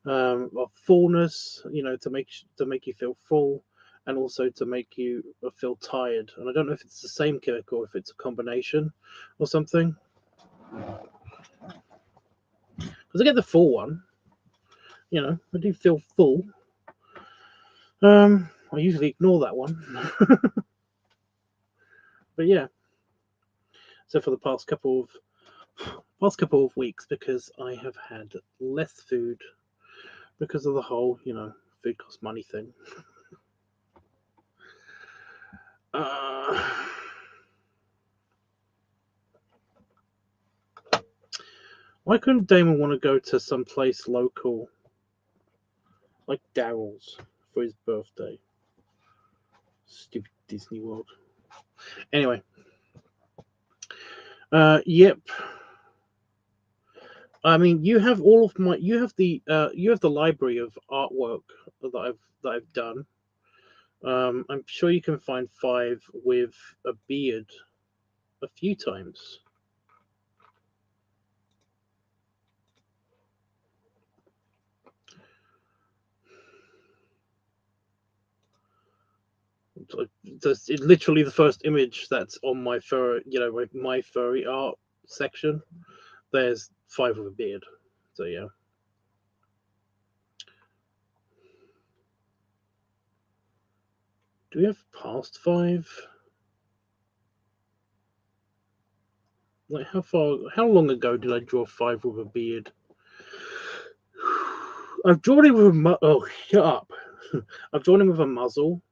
of fullness. You know, to make you feel full, and also to make you feel tired. And I don't know if it's the same chemical, if it's a combination, or something. Because I get the full one. You know, I do feel full. I usually ignore that one. But yeah. So for the past couple of weeks, because I have had less food because of the whole, food costs money thing. Uh, why couldn't Damon want to go to some place local, like Daryl's, for his birthday? Stupid Disney World. Anyway, yep. I mean, you have the library of artwork that I've done. I'm sure you can find 5 with a beard a few times. It's literally the first image that's on my my furry art section. There's 5 with a beard. So yeah. Do we have past 5? Like how long ago did I draw 5 with a beard? I've drawn him with oh, shut up. I've drawn him with a muzzle,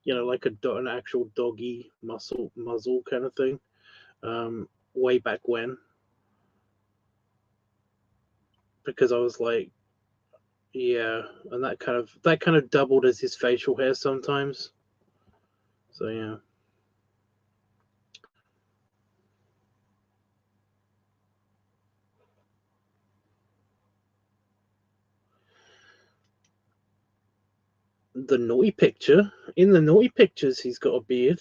like an actual doggy muzzle kind of thing. Way back when, because I was like, yeah, and that kind of doubled as his facial hair sometimes. So yeah. the naughty picture. In the naughty pictures, he's got a beard.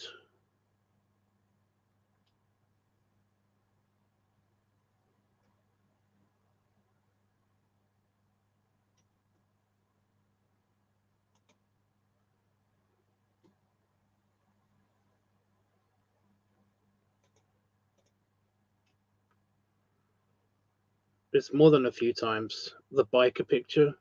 It's more than a few times. The biker picture.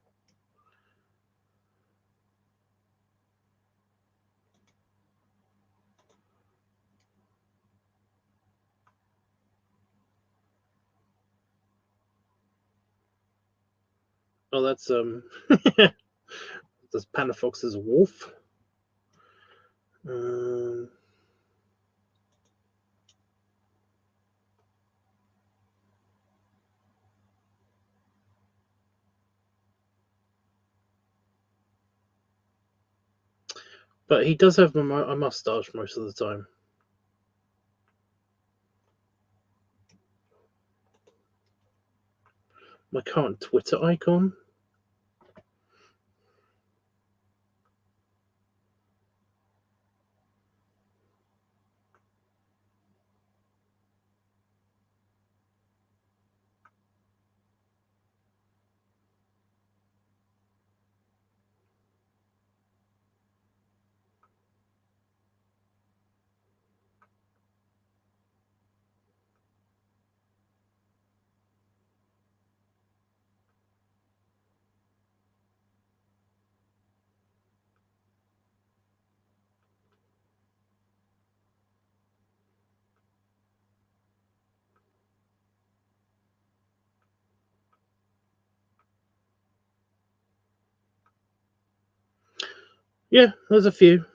Oh, that's that's Panafox's wolf. But he does have a mustache most of the time. My current Twitter icon. Yeah, there's a few.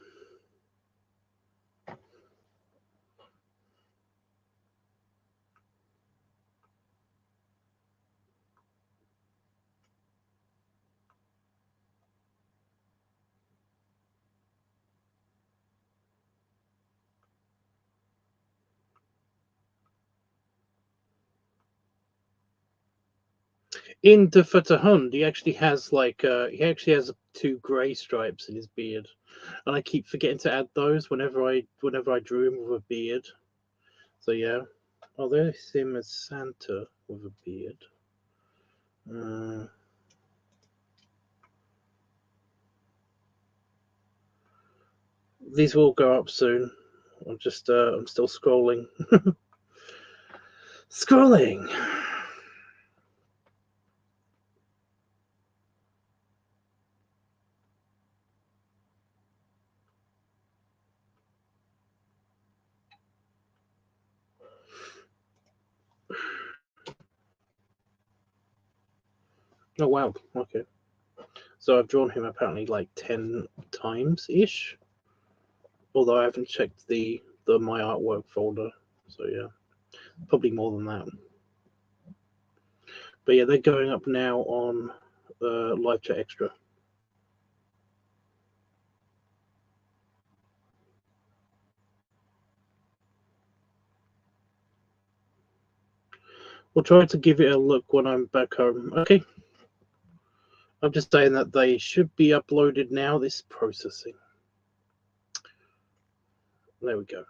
In the Fatahund, he actually has two grey stripes in his beard, and I keep forgetting to add those whenever I drew him with a beard. So yeah. Oh, there's him as Santa with a beard. These will go up soon. I'm still scrolling. Scrolling. Oh wow. Okay. So I've drawn him apparently like 10 times ish. Although I haven't checked the my artwork folder. So yeah, probably more than that. But yeah, they're going up now on LiveChat Extra. We'll try to give it a look when I'm back home. Okay. I'm just saying that they should be uploaded now. This processing. There we go.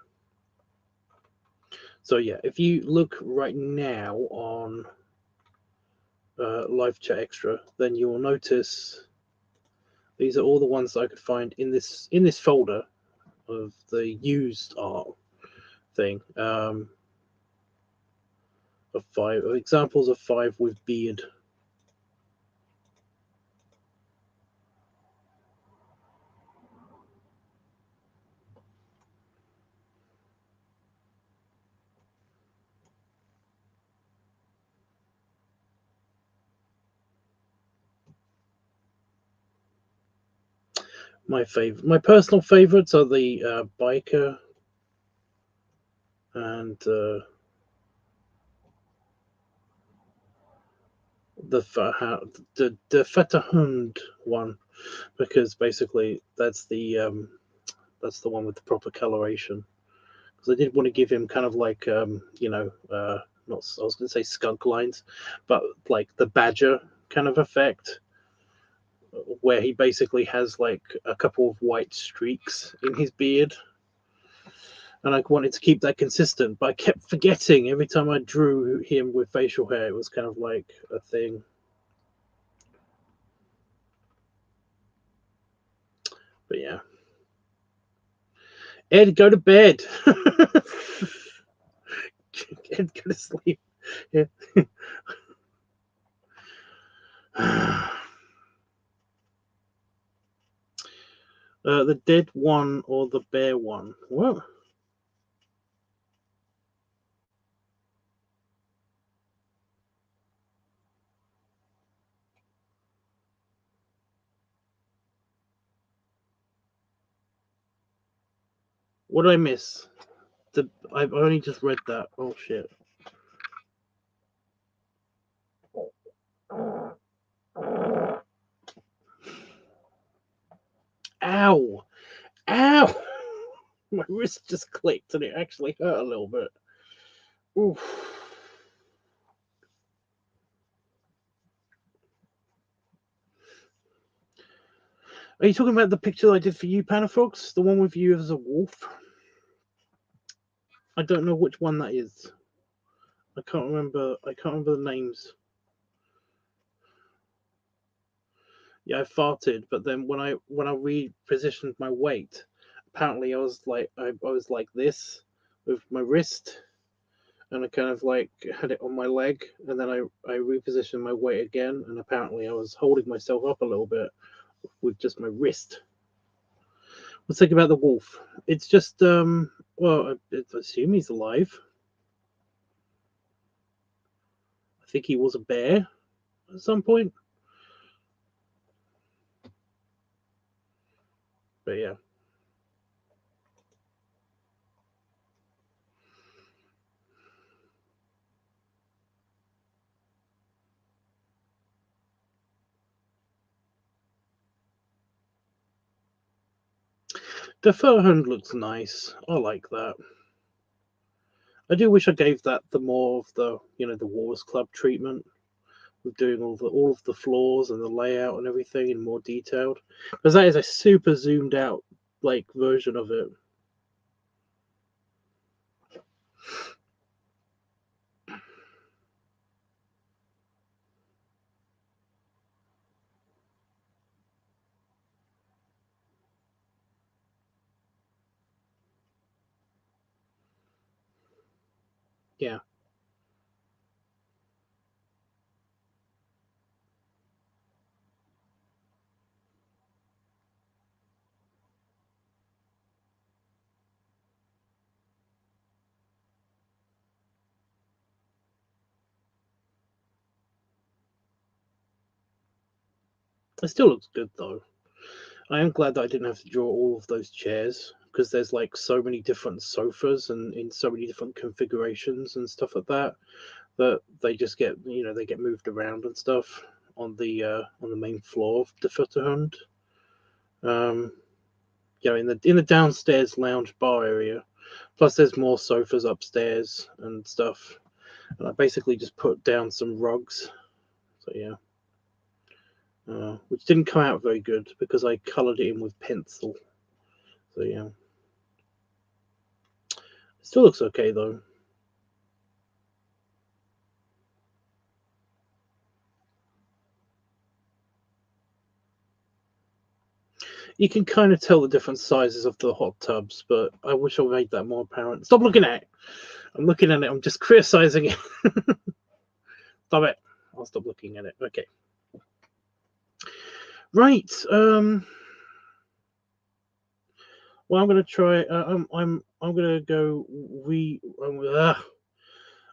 So yeah, if you look right now on LiveChat Extra, then you will notice these are all the ones that I could find in this folder of the used art thing. Of 5 examples of 5 with beard. My personal favorites are the biker and the Fatahund one, because basically that's the one with the proper coloration. Because I did want to give him kind of like not, I was going to say skunk lines, but like the badger kind of effect. where he basically has like a couple of white streaks in his beard. And I wanted to keep that consistent, but I kept forgetting every time I drew him with facial hair. It was kind of like a thing. But yeah. Ed, go to bed. Ed, go to sleep. Yeah. The dead one or the bear one? What? What did I miss? I've only just read that. Oh shit. Ow! Ow! My wrist just clicked and it actually hurt a little bit. Oof. Are you talking about the picture I did for you, Panafox? The one with you as a wolf? I don't know which one that is. I can't remember the names. Yeah, I farted, but then when I repositioned my weight, apparently I was like this with my wrist, and I kind of like had it on my leg, and then I repositioned my weight again, and apparently I was holding myself up a little bit with just my wrist. Let's think about the wolf. It's just well, I assume he's alive. I think he was a bear at some point. But yeah. The fur hound looks nice. I like that. I do wish I gave that the more of the the Wars Club treatment, with doing all of the floors and the layout and everything in more detailed, because that is a super zoomed out like version of it. Yeah, it still looks good though. I am glad that I didn't have to draw all of those chairs, because there's like so many different sofas and in so many different configurations and stuff like that, that they just get they get moved around and stuff on the main floor of the Futterhund. Um, in the downstairs lounge bar area. Plus, there's more sofas upstairs and stuff. And I basically just put down some rugs. So yeah, which didn't come out very good because I coloured it in with pencil. So yeah, it still looks okay though. You can kind of tell the different sizes of the hot tubs, but I wish I made that more apparent. Stop looking at it. I'm looking at it. I'm just criticizing it. Stop it. I'll stop looking at it. Okay. Right. Well, I'm gonna try. I'm gonna go. I'm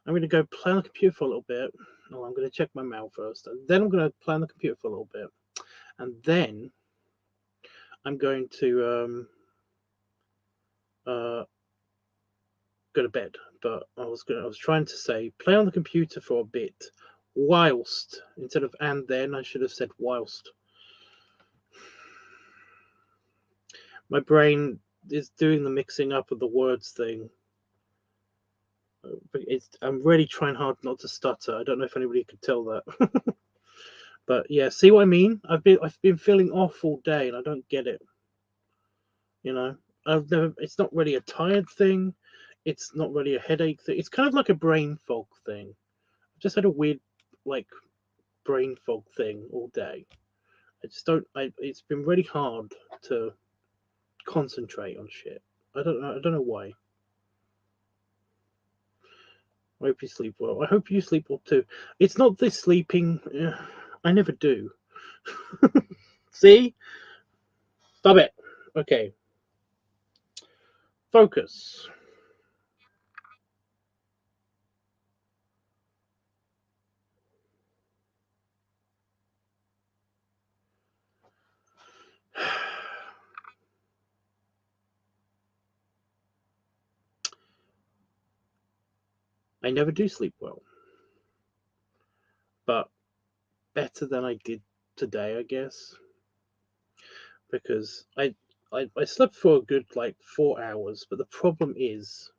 gonna go play on the computer for a little bit. Oh, I'm gonna check my mail first, and then I'm gonna play on the computer for a little bit, and then I'm going to go to bed. But I was trying to say play on the computer for a bit, whilst instead of and then I should have said whilst. My brain is doing the mixing up of the words thing. I'm really trying hard not to stutter. I don't know if anybody could tell that. But yeah, see what I mean? I've been feeling off all day, and I don't get it. You know, I've never. It's not really a tired thing. It's not really a headache thing. It's kind of like a brain fog thing. I just had a weird, like, brain fog thing all day. I just don't. It's been really hard to concentrate on shit. I don't know. I don't know why. I hope you sleep well. I hope you sleep well too. It's not this sleeping. I never do. See? Stop it. Okay. Focus. I never do sleep well, but better than I did today, I guess, because I slept for a good like 4 hours. But the problem is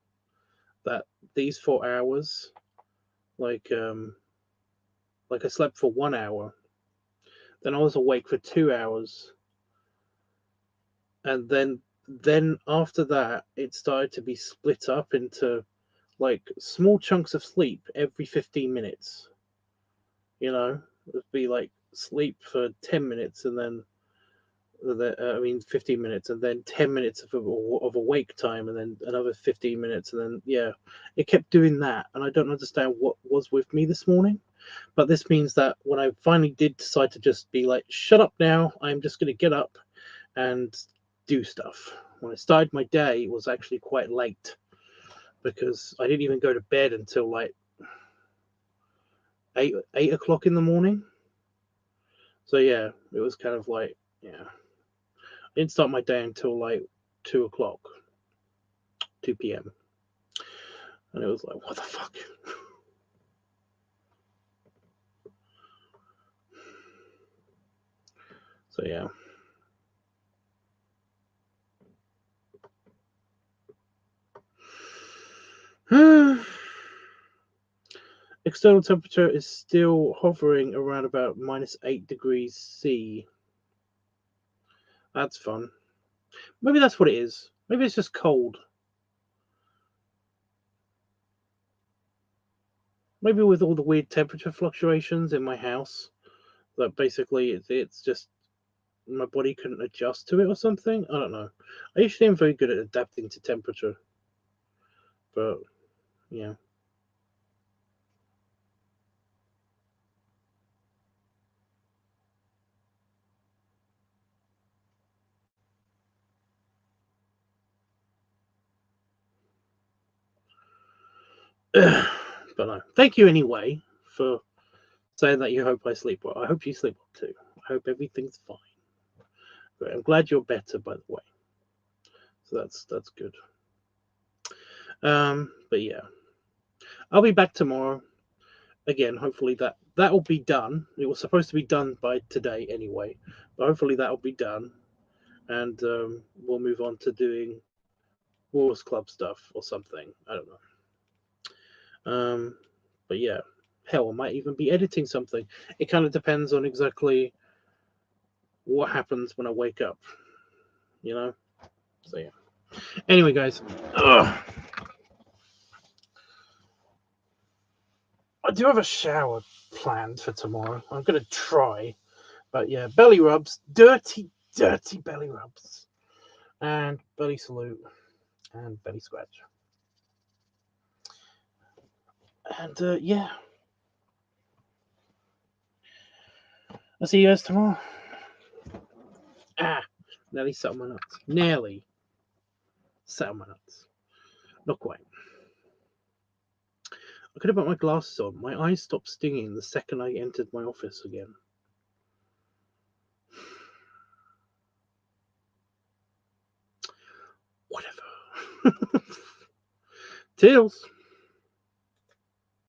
that these 4 hours, like I slept for 1 hour, then I was awake for 2 hours, and then after that it started to be split up into like small chunks of sleep every 15 minutes. It would be like sleep for 10 minutes, and then I mean 15 minutes, and then 10 minutes of awake time, and then another 15 minutes, and then yeah, it kept doing that, and I don't understand what was with me this morning. But this means that when I finally did decide to just be like, shut up now, I'm just going to get up and do stuff. When I started my day, it was actually quite late because I didn't even go to bed until like eight o'clock in the morning. So yeah, it was kind of like, yeah, I didn't start my day until like 2 o'clock, 2 p.m. And it was like, what the fuck? So yeah. External temperature is still hovering around about -8 degrees C. That's fun. Maybe that's what it is. Maybe it's just cold. Maybe with all the weird temperature fluctuations in my house, that basically it's just my body couldn't adjust to it or something. I don't know. I usually am very good at adapting to temperature, but yeah. But no. Thank you anyway for saying that you hope I sleep well. I hope you sleep well too. I hope everything's fine. But I'm glad you're better, by the way. So that's good. But yeah, I'll be back tomorrow. Again, hopefully that will be done. It was supposed to be done by today anyway, but hopefully that will be done, and we'll move on to doing Wars Club stuff or something. I don't know. But yeah, hell, I might even be editing something. It kind of depends on exactly what happens when I wake up. You know. So yeah. Anyway, guys. Ugh. I do have a shower planned for tomorrow. I'm going to try. But yeah, belly rubs. Dirty, dirty belly rubs. And belly salute. And belly scratch. And yeah. I'll see you guys tomorrow. Ah, nearly sat on my nuts. Nearly sat on my nuts. Not quite. I could have put my glasses on. My eyes stopped stinging the second I entered my office again. Whatever. Toodles.